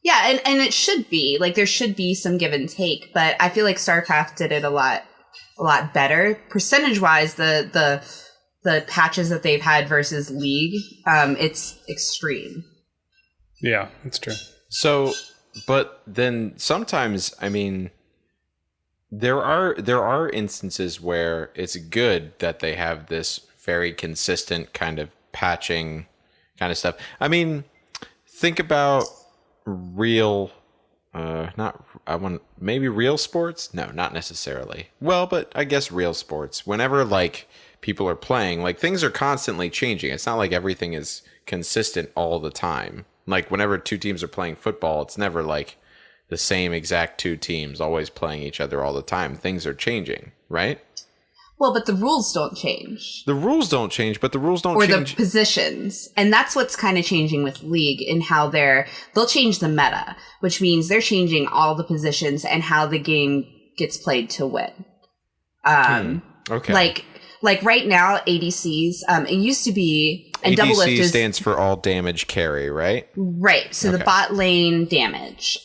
Yeah, and it should be. Like, there should be some give and take, but I feel like StarCraft did it a lot better. Percentage-wise, the patches that they've had versus League, it's extreme. Yeah, that's true. So, but then sometimes, I mean, there are instances where it's good that they have this very consistent kind of patching kind of stuff. I mean, think about real maybe real sports? No, not necessarily. Well, but I guess real sports. Whenever like people are playing, like things are constantly changing. It's not like everything is consistent all the time. Like whenever two teams are playing football, it's never like the same exact two teams always playing each other all the time. Things are changing, right? Well, but the rules don't change. The rules don't change, but the rules don't change. Or the positions. And that's what's kind of changing with League in how they'll change the meta, which means they're changing all the positions and how the game gets played to win. Okay. Like right now, ADCs, it used to be, and ADC double lift stands for all damage carry, right? Right. So the bot lane damage.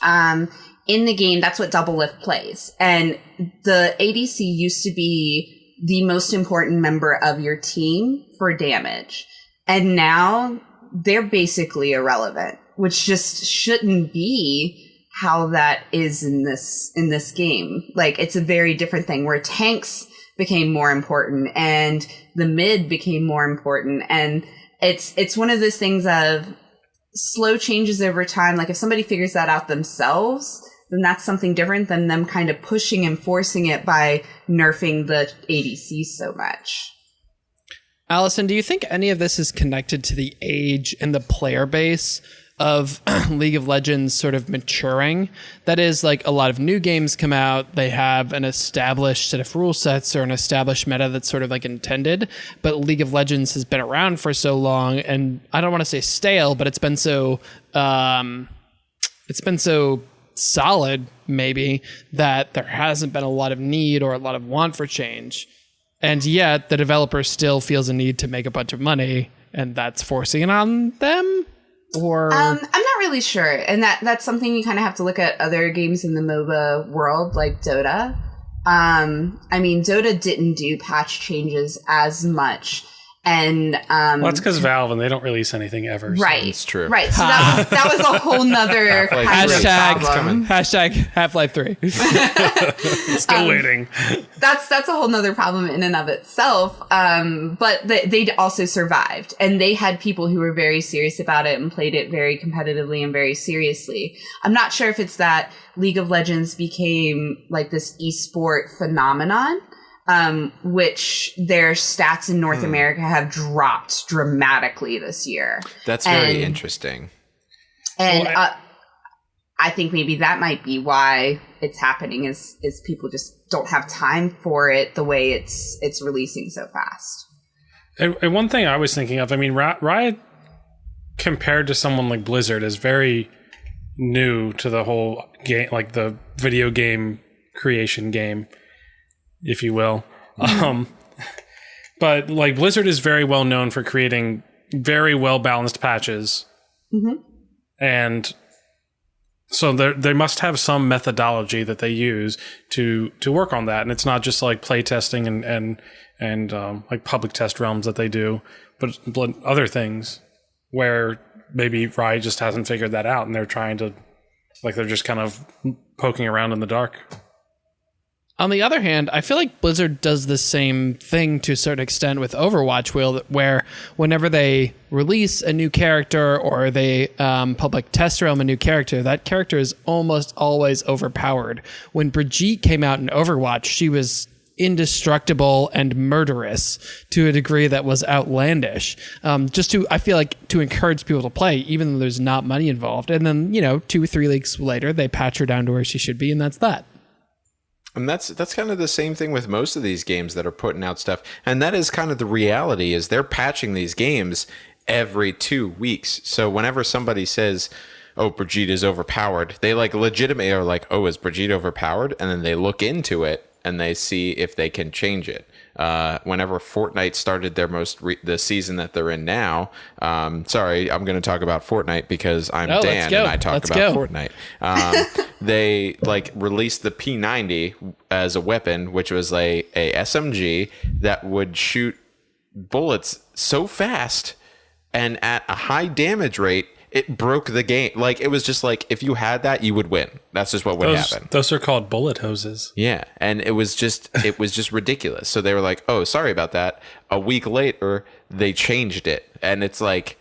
In the game, that's what double lift plays. And the ADC used to be the most important member of your team for damage. And now they're basically irrelevant, which just shouldn't be how that is in this game. Like, it's a very different thing where tanks became more important and the mid became more important. And it's one of those things of slow changes over time. Like, if somebody figures that out themselves, then that's something different than them kind of pushing and forcing it by nerfing the ADC so much. Allison, do you think any of this is connected to the age and the player base of League of Legends sort of maturing? That is, like, a lot of new games come out, they have an established set of rule sets or an established meta that's sort of like intended, but League of Legends has been around for so long, and I don't want to say stale, but it's been so solid, maybe, that there hasn't been a lot of need or a lot of want for change. And yet the developer still feels a need to make a bunch of money, and that's forcing it on them? Or I'm not really sure. And that's something you kind of have to look at other games in the MOBA world, like Dota. I mean, Dota didn't do patch changes as much. And well, that's because Valve, and they don't release anything ever. So. Right. It's true. Right. So that was a whole nother hashtag Half-Life 3. Still waiting. That's a whole nother problem in and of itself. But they also survived, and they had people who were very serious about it and played it very competitively and very seriously. I'm not sure if it's that League of Legends became like this esport phenomenon, which their stats in North America have dropped dramatically this year. That's very interesting. And I think maybe that might be why it's happening is people just don't have time for it the way it's releasing so fast. And one thing I was thinking of, I mean, Riot compared to someone like Blizzard is very new to the whole game, like the video game creation game, if you will. But like Blizzard is very well known for creating very well balanced patches. Mm-hmm. And so they must have some methodology that they use to work on that. And it's not just like play testing and like public test realms that they do, but other things where maybe Riot just hasn't figured that out, and they're trying to, like, they're just kind of poking around in the dark. On the other hand, I feel like Blizzard does the same thing to a certain extent with Overwatch, where whenever they release a new character or they public test realm a new character, that character is almost always overpowered. When Brigitte came out in Overwatch, she was indestructible and murderous to a degree that was outlandish. I feel like to encourage people to play, even though there's not money involved. And then, 2 or 3 weeks later, they patch her down to where she should be, and that's that. And that's kind of the same thing with most of these games that are putting out stuff. And that is kind of the reality, is they're patching these games every 2 weeks. So whenever somebody says, oh, Brigitte is overpowered, they like legitimately are like, oh, is Brigitte overpowered? And then they look into it and they see if they can change it. Whenever Fortnite started their the season that they're in now, sorry, I'm going to talk about Fortnite because I'm Dan and I talk about Fortnite. They like released the P90 as a weapon, which was a SMG that would shoot bullets so fast and at a high damage rate it broke the game. Like, it was just like, if you had that, you would win. That's just what would happen. Those are called bullet hoses. Yeah, and it was just ridiculous. So they were like, oh, sorry about that. A week later, they changed it. And it's like,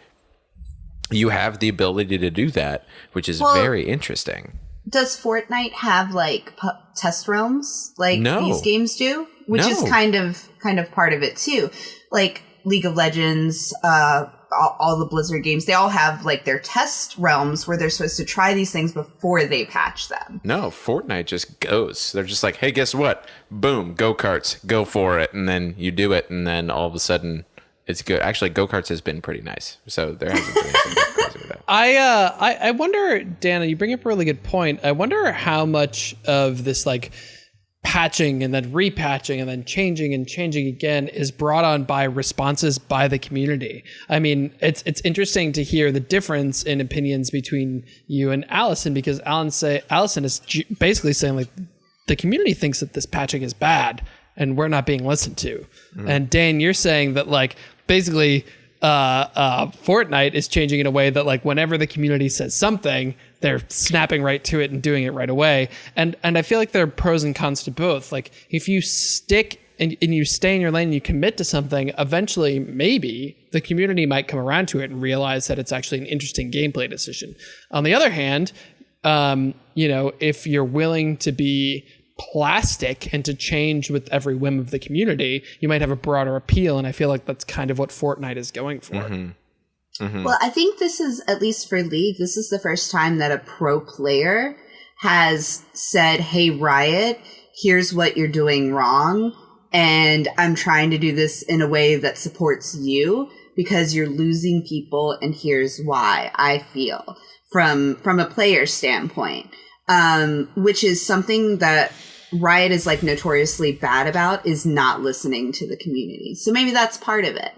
you have the ability to do that, which is very interesting. Does Fortnite have like test realms like these games do? Which is kind of part of it too. Like League of Legends, all the Blizzard games, they all have like their test realms where they're supposed to try these things before they patch them. No, Fortnite just goes. They're just like, hey, guess what? Boom, go-karts, go for it. And then you do it, and then all of a sudden it's good. Actually, go-karts has been pretty nice. So there hasn't been anything crazy with that. I wonder, Dana, you bring up a really good point. I wonder how much of this like patching and then repatching and then changing again is brought on by responses by the community. I mean, it's interesting to hear the difference in opinions between you and Allison, because Allison is basically saying like the community thinks that this patching is bad and we're not being listened to. And Dan, you're saying that like basically Fortnite is changing in a way that like whenever the community says something, they're snapping right to it and doing it right away. And I feel like there are pros and cons to both. Like if you stick and you stay in your lane and you commit to something, eventually maybe the community might come around to it and realize that it's actually an interesting gameplay decision. On the other hand, if you're willing to be plastic and to change with every whim of the community, you might have a broader appeal. And I feel like that's kind of what Fortnite is going for. Well, I think this is, at least for League, this is the first time that a pro player has said, hey, Riot, here's what you're doing wrong. And I'm trying to do this in a way that supports you because you're losing people. And here's why I feel from a player standpoint, which is something that Riot is like notoriously bad about, is not listening to the community. So maybe that's part of it.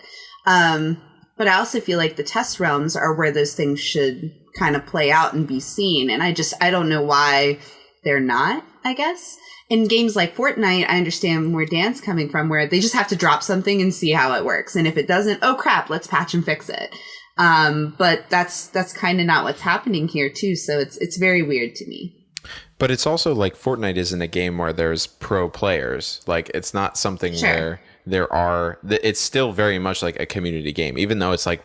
But I also feel like the test realms are where those things should kind of play out and be seen. And I don't know why they're not, I guess. In games like Fortnite, I understand where Dan's coming from, where they just have to drop something and see how it works. And if it doesn't, oh crap, let's patch and fix it. But that's kind of not what's happening here too. So it's very weird to me. But it's also like Fortnite isn't a game where there's pro players. Like, it's not something where it's still very much like a community game, even though it's like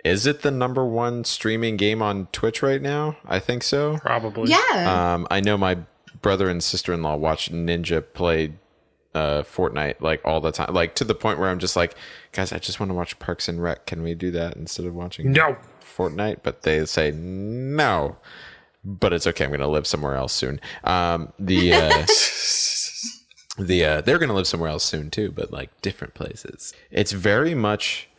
is it the number one streaming game on Twitch right now? I think so. Probably. Yeah. I know my brother and sister-in-law watch Ninja play Fortnite like all the time, like to the point where I'm just like, guys, I just want to watch Parks and Rec. Can we do that instead of watching Fortnite? But they say no. But it's okay. I'm going to live somewhere else soon. They're going to live somewhere else soon too, but like different places. It's very much,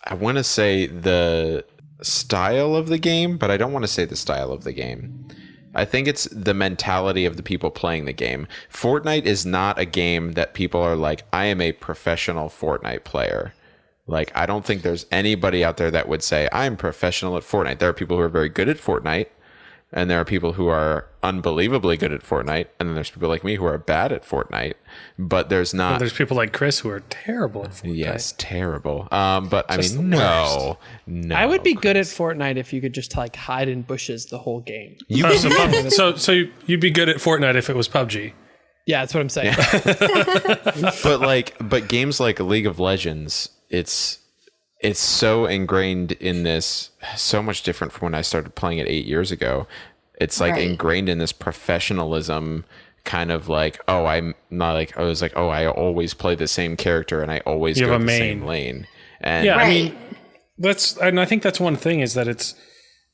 I want to say the style of the game, but I don't want to say the style of the game. I think it's the mentality of the people playing the game. Fortnite is not a game that people are like, I am a professional Fortnite player. Like, I don't think there's anybody out there that would say, I'm professional at Fortnite. There are people who are very good at Fortnite. And there are people who are unbelievably good at Fortnite. And then there's people like me who are bad at Fortnite. But there's not... Well, there's people like Chris who are terrible at Fortnite. Yes, terrible. But just, I mean, no. I would be good at Fortnite if you could just like hide in bushes the whole game. So you'd be good at Fortnite if it was PUBG. Yeah, that's what I'm saying. But games like League of Legends, it's so ingrained in this, so much different from when I started playing it 8 years ago. It's like ingrained in this professionalism kind of like, I'm not like, I was like, I always play the same character and I always go the same lane. And yeah, I mean, I think that's one thing is that it's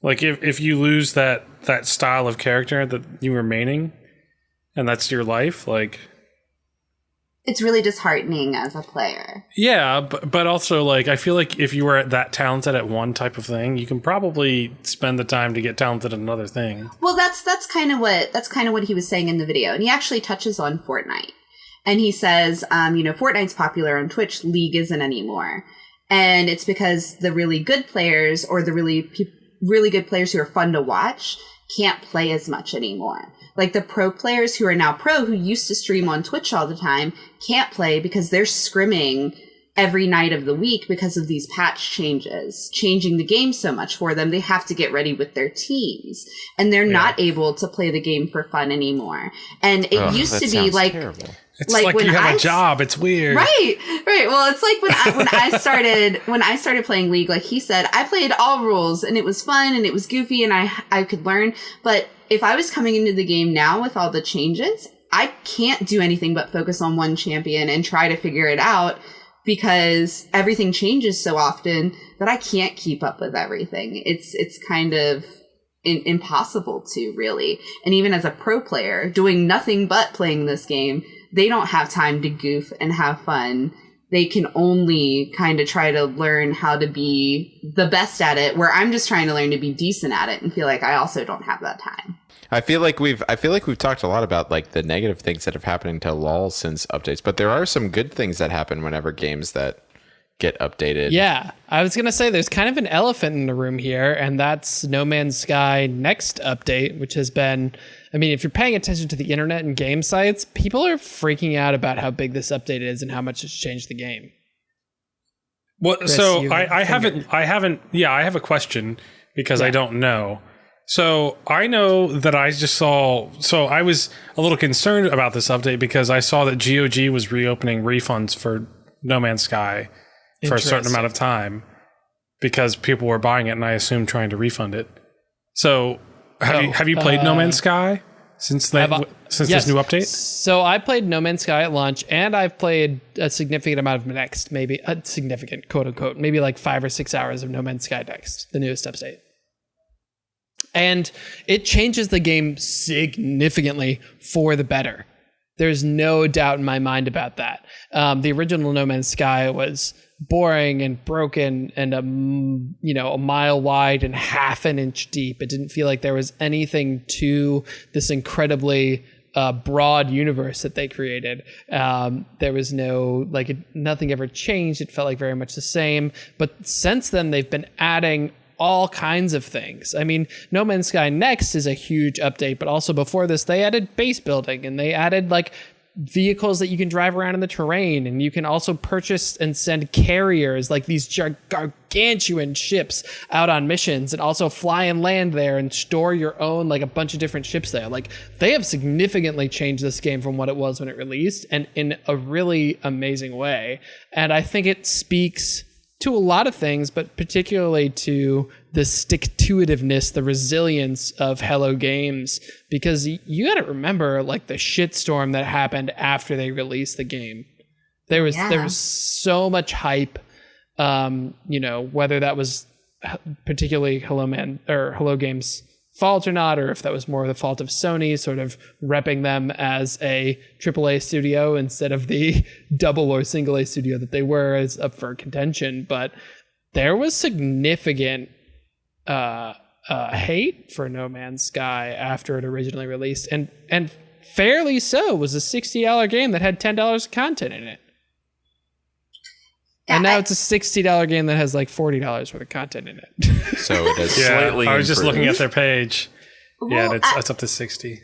like, if you lose that style of character that you were maining and that's your life, like, it's really disheartening as a player. Yeah, but also like I feel like if you were that talented at one type of thing, you can probably spend the time to get talented at another thing. Well, that's kind of what he was saying in the video, and he actually touches on Fortnite, and he says, Fortnite's popular on Twitch, League isn't anymore, and it's because the really good players or the really good players who are fun to watch can't play as much anymore. Like the pro players who are now pro, who used to stream on Twitch all the time, can't play because they're scrimming every night of the week because of these patch changes, changing the game so much for them. They have to get ready with their teams, and they're not able to play the game for fun anymore. And it used to be like, terrible. It's like when you have a job. It's weird. Right. Well, it's like when I started playing League, like he said, I played all rules and it was fun and it was goofy and I could learn. But if I was coming into the game now with all the changes, I can't do anything but focus on one champion and try to figure it out, because everything changes so often that I can't keep up with everything. It's kind of impossible to, really. And even as a pro player doing nothing but playing this game, they don't have time to goof and have fun. They can only kind of try to learn how to be the best at it, where I'm just trying to learn to be decent at it and feel like I also don't have that time. I feel like we've talked a lot about like the negative things that have happened to LoL since updates, but there are some good things that happen whenever games that get updated. Yeah, I was gonna say there's kind of an elephant in the room here, and that's No Man's Sky next update, which has been, I mean, if you're paying attention to the internet and game sites, people are freaking out about how big this update is and how much it's changed the game. Well, Chris, so I have a question because I don't know. So I know that I just saw, so I was a little concerned about this update because I saw that GOG was reopening refunds for No Man's Sky for a certain amount of time because people were buying it, and I assume trying to refund it. So have you played No Man's Sky since this new update? So I played No Man's Sky at launch, and I've played a significant amount of Next, maybe a significant, quote unquote, maybe like 5 or 6 hours of No Man's Sky Next, the newest update. And it changes the game significantly for the better. There's no doubt in my mind about that. The original No Man's Sky was boring and broken and a mile wide and half an inch deep. It didn't feel like there was anything to this incredibly broad universe that they created. There was nothing ever changed. It felt like very much the same. But since then, they've been adding all kinds of things. I mean, No Man's Sky Next is a huge update, but also before this, they added base building, and they added like vehicles that you can drive around in the terrain, and you can also purchase and send carriers, like these gargantuan ships out on missions, and also fly and land there and store your own, like a bunch of different ships there. Like, they have significantly changed this game from what it was when it released, and in a really amazing way. And I think it speaks to a lot of things, but particularly to the stick-to-itiveness, the resilience of Hello Games, because you got to remember, like, the shitstorm that happened after they released the game. There was so much hype, whether that was particularly Hello Games' fault or not, or if that was more the fault of Sony sort of repping them as a AAA studio instead of the double or single A studio that they were, is up for contention. But there was significant hate for No Man's Sky after it originally released, and fairly so. It was a $60 game that had $10 of content in it. And now it's a $60 game that has like $40 worth of content in it. So it has slightly I was just improved. looking at their page. Well, It's up to 60.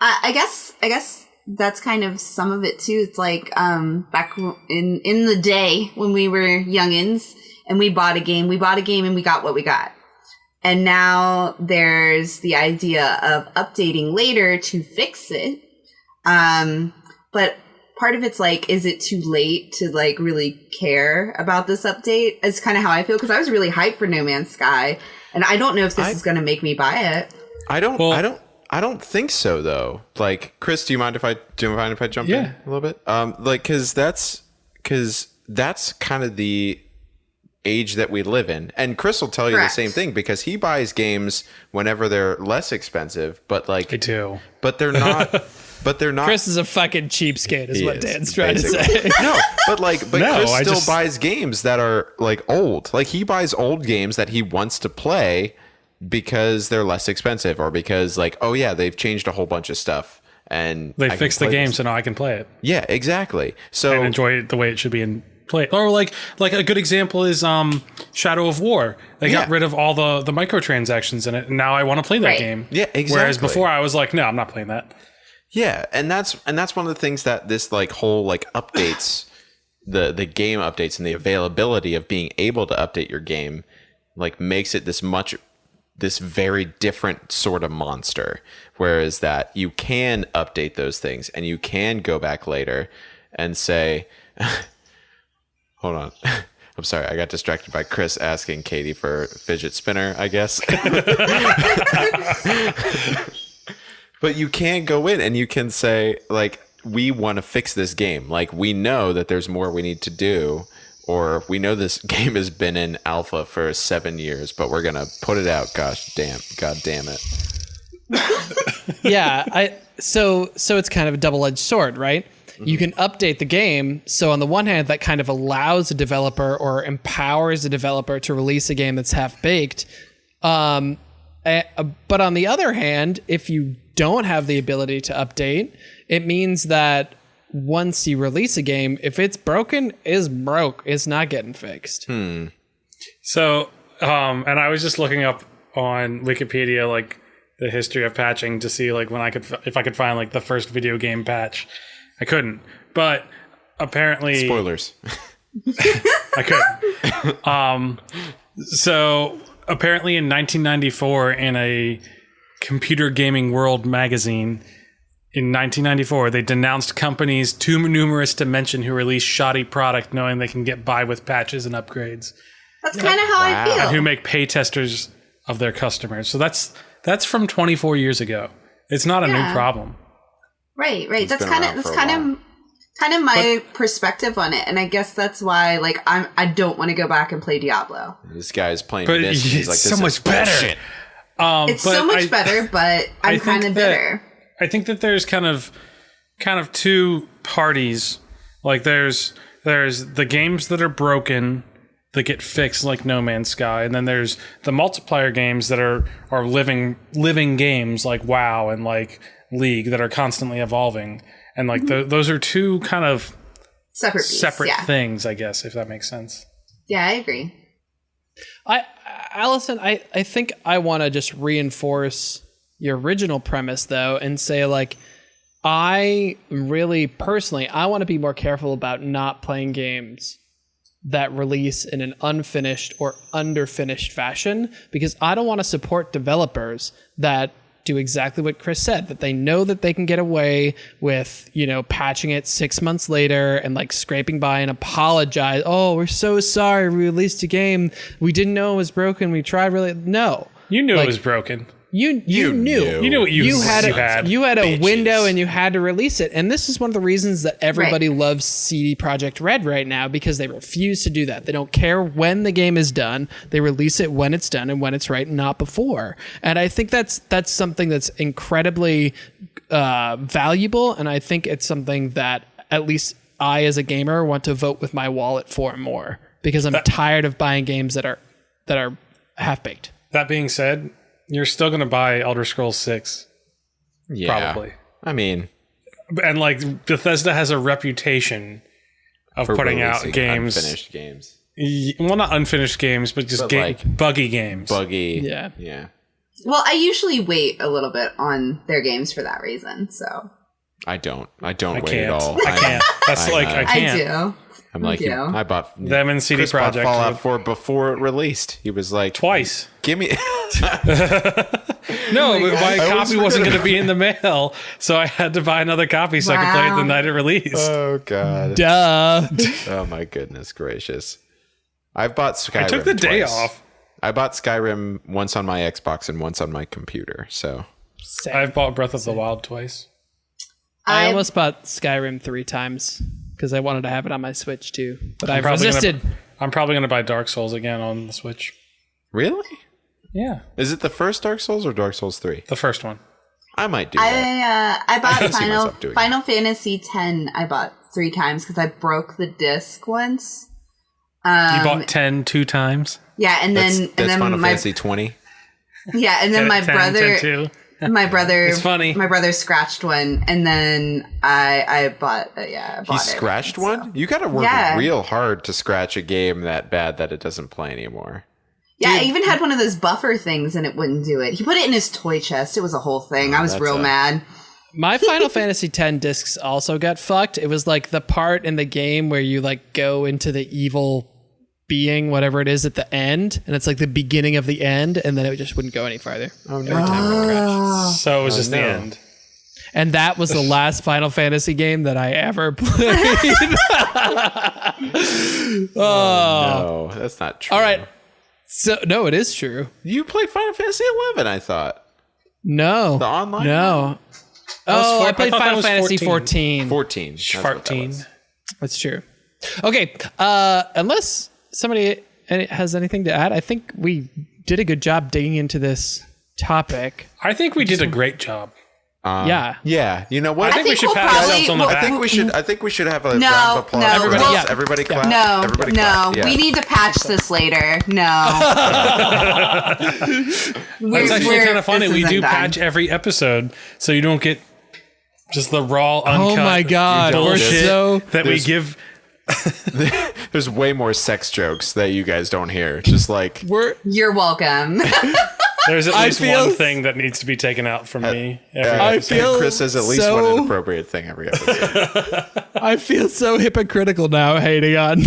I guess that's kind of some of it too. It's like back in the day when we were youngins and we bought a game and we got what we got. And now there's the idea of updating later to fix it. But part of it's like, is it too late to like really care about this update? It's kind of how I feel, because I was really hyped for No Man's Sky, and I don't know if this is going to make me buy it. I don't think so though. Like, Chris, do you mind if I jump in a little bit? Because that's kind of the age that we live in, and Chris will tell you the same thing, because he buys games whenever they're less expensive, but like I do, but they're not. But they're not. Chris is a fucking cheapskate, is what Dan's trying to say. No, but Chris still buys games that are like old. Like, he buys old games that he wants to play because they're less expensive, or because like, oh yeah, they've changed a whole bunch of stuff and they fixed the game, so now I can play it. Yeah, exactly. So and enjoy it the way it should be in play. Or like a good example is Shadow of War. They got rid of all the microtransactions in it, and now I want to play that game. Yeah, exactly. Whereas before I was like, no, I'm not playing that. Yeah, and that's one of the things that this like whole like updates the game updates and the availability of being able to update your game like makes it this very different sort of monster. Whereas that you can update those things and you can go back later and say, hold on. I'm sorry, I got distracted by Chris asking Katie for a fidget spinner, I guess. But you can go in and you can say, like, we want to fix this game. Like, we know that there's more we need to do, or we know this game has been in alpha for 7 years, but we're going to put it out. God damn it. Yeah, so it's kind of a double-edged sword, right? Mm-hmm. You can update the game. So on the one hand, that kind of allows a developer or empowers a developer to release a game that's half-baked. But on the other hand, if you don't have the ability to update, it means that once you release a game, if it's broken, it's broke. It's not getting fixed. So, and I was just looking up on Wikipedia, like, the history of patching to see, like, if I could find, like, the first video game patch. I couldn't, but apparently spoilers. I couldn't. So apparently in 1994, in a Computer Gaming World magazine, in 1994, they denounced companies too numerous to mention who release shoddy product, knowing they can get by with patches and upgrades. That's kind of how I feel. And who make pay testers of their customers. So that's from 24 years ago. It's not a new problem. Right. That's kind of my perspective on it, and I guess that's why, like, I don't want to go back and play Diablo. This guy's playing but this. He's like, so this much is better. It's so much better, but I'm kind of bitter. I think that there's kind of two parties. Like there's the games that are broken that get fixed, like No Man's Sky, and then there's the multiplayer games that are living games like WoW and like League that are constantly evolving, and like those are two kind of separate things, I guess, if that makes sense. Yeah, I agree. Allison, I think I want to just reinforce your original premise though, and say, like, I really personally, I want to be more careful about not playing games that release in an unfinished or underfinished fashion, because I don't want to support developers that do exactly what Chris said, that they know that they can get away with, patching it 6 months later and like scraping by and apologize. Oh, we're so sorry. We released a game. We didn't know it was broken. We tried really. No. You knew it was broken. You knew. You knew what you had. You had a window and you had to release it. And this is one of the reasons that everybody loves CD Projekt Red right now, because they refuse to do that. They don't care when the game is done. They release it when it's done and when it's right, not before. And I think that's something that's incredibly valuable. And I think it's something that at least I, as a gamer, want to vote with my wallet for more, because I'm tired of buying games that are half-baked. That being said, you're still going to buy Elder Scrolls 6. Yeah. Probably. I mean. And like Bethesda has a reputation of putting out games. Unfinished games. Well, not unfinished games, but just buggy games. Buggy. Yeah. Well, I usually wait a little bit on their games for that reason, so. I don't wait at all. I can't. That's I can't. I do. I'm like, I bought them and CD Projekt Fallout 4 before it released. He was like, twice. Give me. No, my copy wasn't going to be in the mail, so I had to buy another copy so I could play it the night it released. Oh God. Duh. Oh my goodness gracious. I've bought Skyrim. I took the day twice. off. I bought Skyrim once on my Xbox and once on my computer. So I've bought Breath of the Wild twice. I almost bought Skyrim 3 times because I wanted to have it on my Switch too, but I've resisted. I'm probably going to buy Dark Souls again on the Switch. Really? Yeah. Is it the first Dark Souls or Dark Souls 3? The first one. I might do that. I bought Final Fantasy X. I bought 3 times because I broke the disc once. You bought 10 2 times? Yeah, and then Final Fantasy 20. Yeah, and then 10, brother 10, my brother it's funny. My brother scratched one, and then I bought he scratched one? You gotta work real hard to scratch a game that bad that it doesn't play anymore. Yeah, I even had one of those buffer things and it wouldn't do it. He put it in his toy chest. It was a whole thing. I was real mad. My Final Fantasy X discs also got fucked. It was like the part in the game where you like go into the evil being, whatever it is, at the end, and it's like the beginning of the end, and then it just wouldn't go any farther. Oh no! Every time it would crash. So it was just the end. And that was the last Final Fantasy game that I ever played. No, that's not true. All right. So no, it is true. You played Final Fantasy 11, I thought. No. The online? No. I played Final Fantasy 14. 14. That's true. Okay. Unless somebody has anything to add, I think we did a good job digging into this topic. I think we did a great job. Yeah. You know what? I think we should pat ourselves on the back. I think we should have a round of applause. Everybody clap. Everybody clap. We need to patch this later. No. It's actually kind of funny. We do patch every episode, so you don't get just the raw, uncut. Oh my God. We're so that we give. There's way more sex jokes that you guys don't hear. Just like you're welcome. There's at least one thing that needs to be taken out from me. I feel Chris says at least one inappropriate thing every episode. I feel so hypocritical now hating on.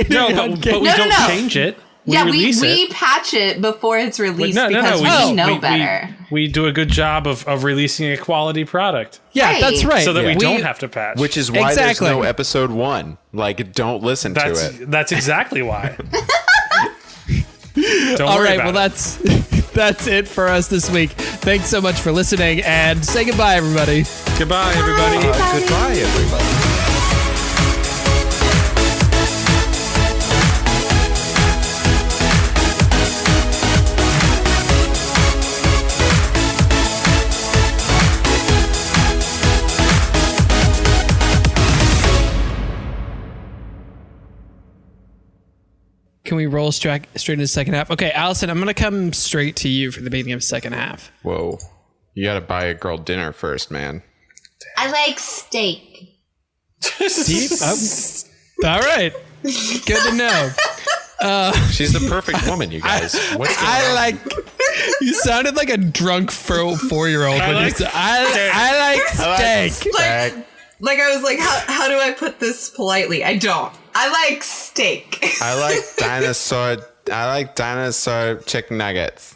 No, but we don't change it. We patch it before it's released because we know better. We do a good job of releasing a quality product. Yeah, Right. that's right. So that we don't have to patch. Which is why Exactly. there's no episode 1. Like, don't listen to it. That's exactly why. Don't All worry right, about well, it. that's it for us this week. Thanks so much for listening, and say goodbye, everybody. Goodbye, everybody. Goodbye, everybody. Can we roll straight into the second half? Okay, Allison, I'm going to come straight to you for the beginning of the second half. Whoa. You gotta buy a girl dinner first, man. I like steak. Deep? All right. Good to know. She's the perfect woman, you guys. What's going on? You sounded like a drunk 4-year-old when you said, I like steak. Like I was like, how do I put this politely? I don't. I like steak. I like dinosaur chicken nuggets.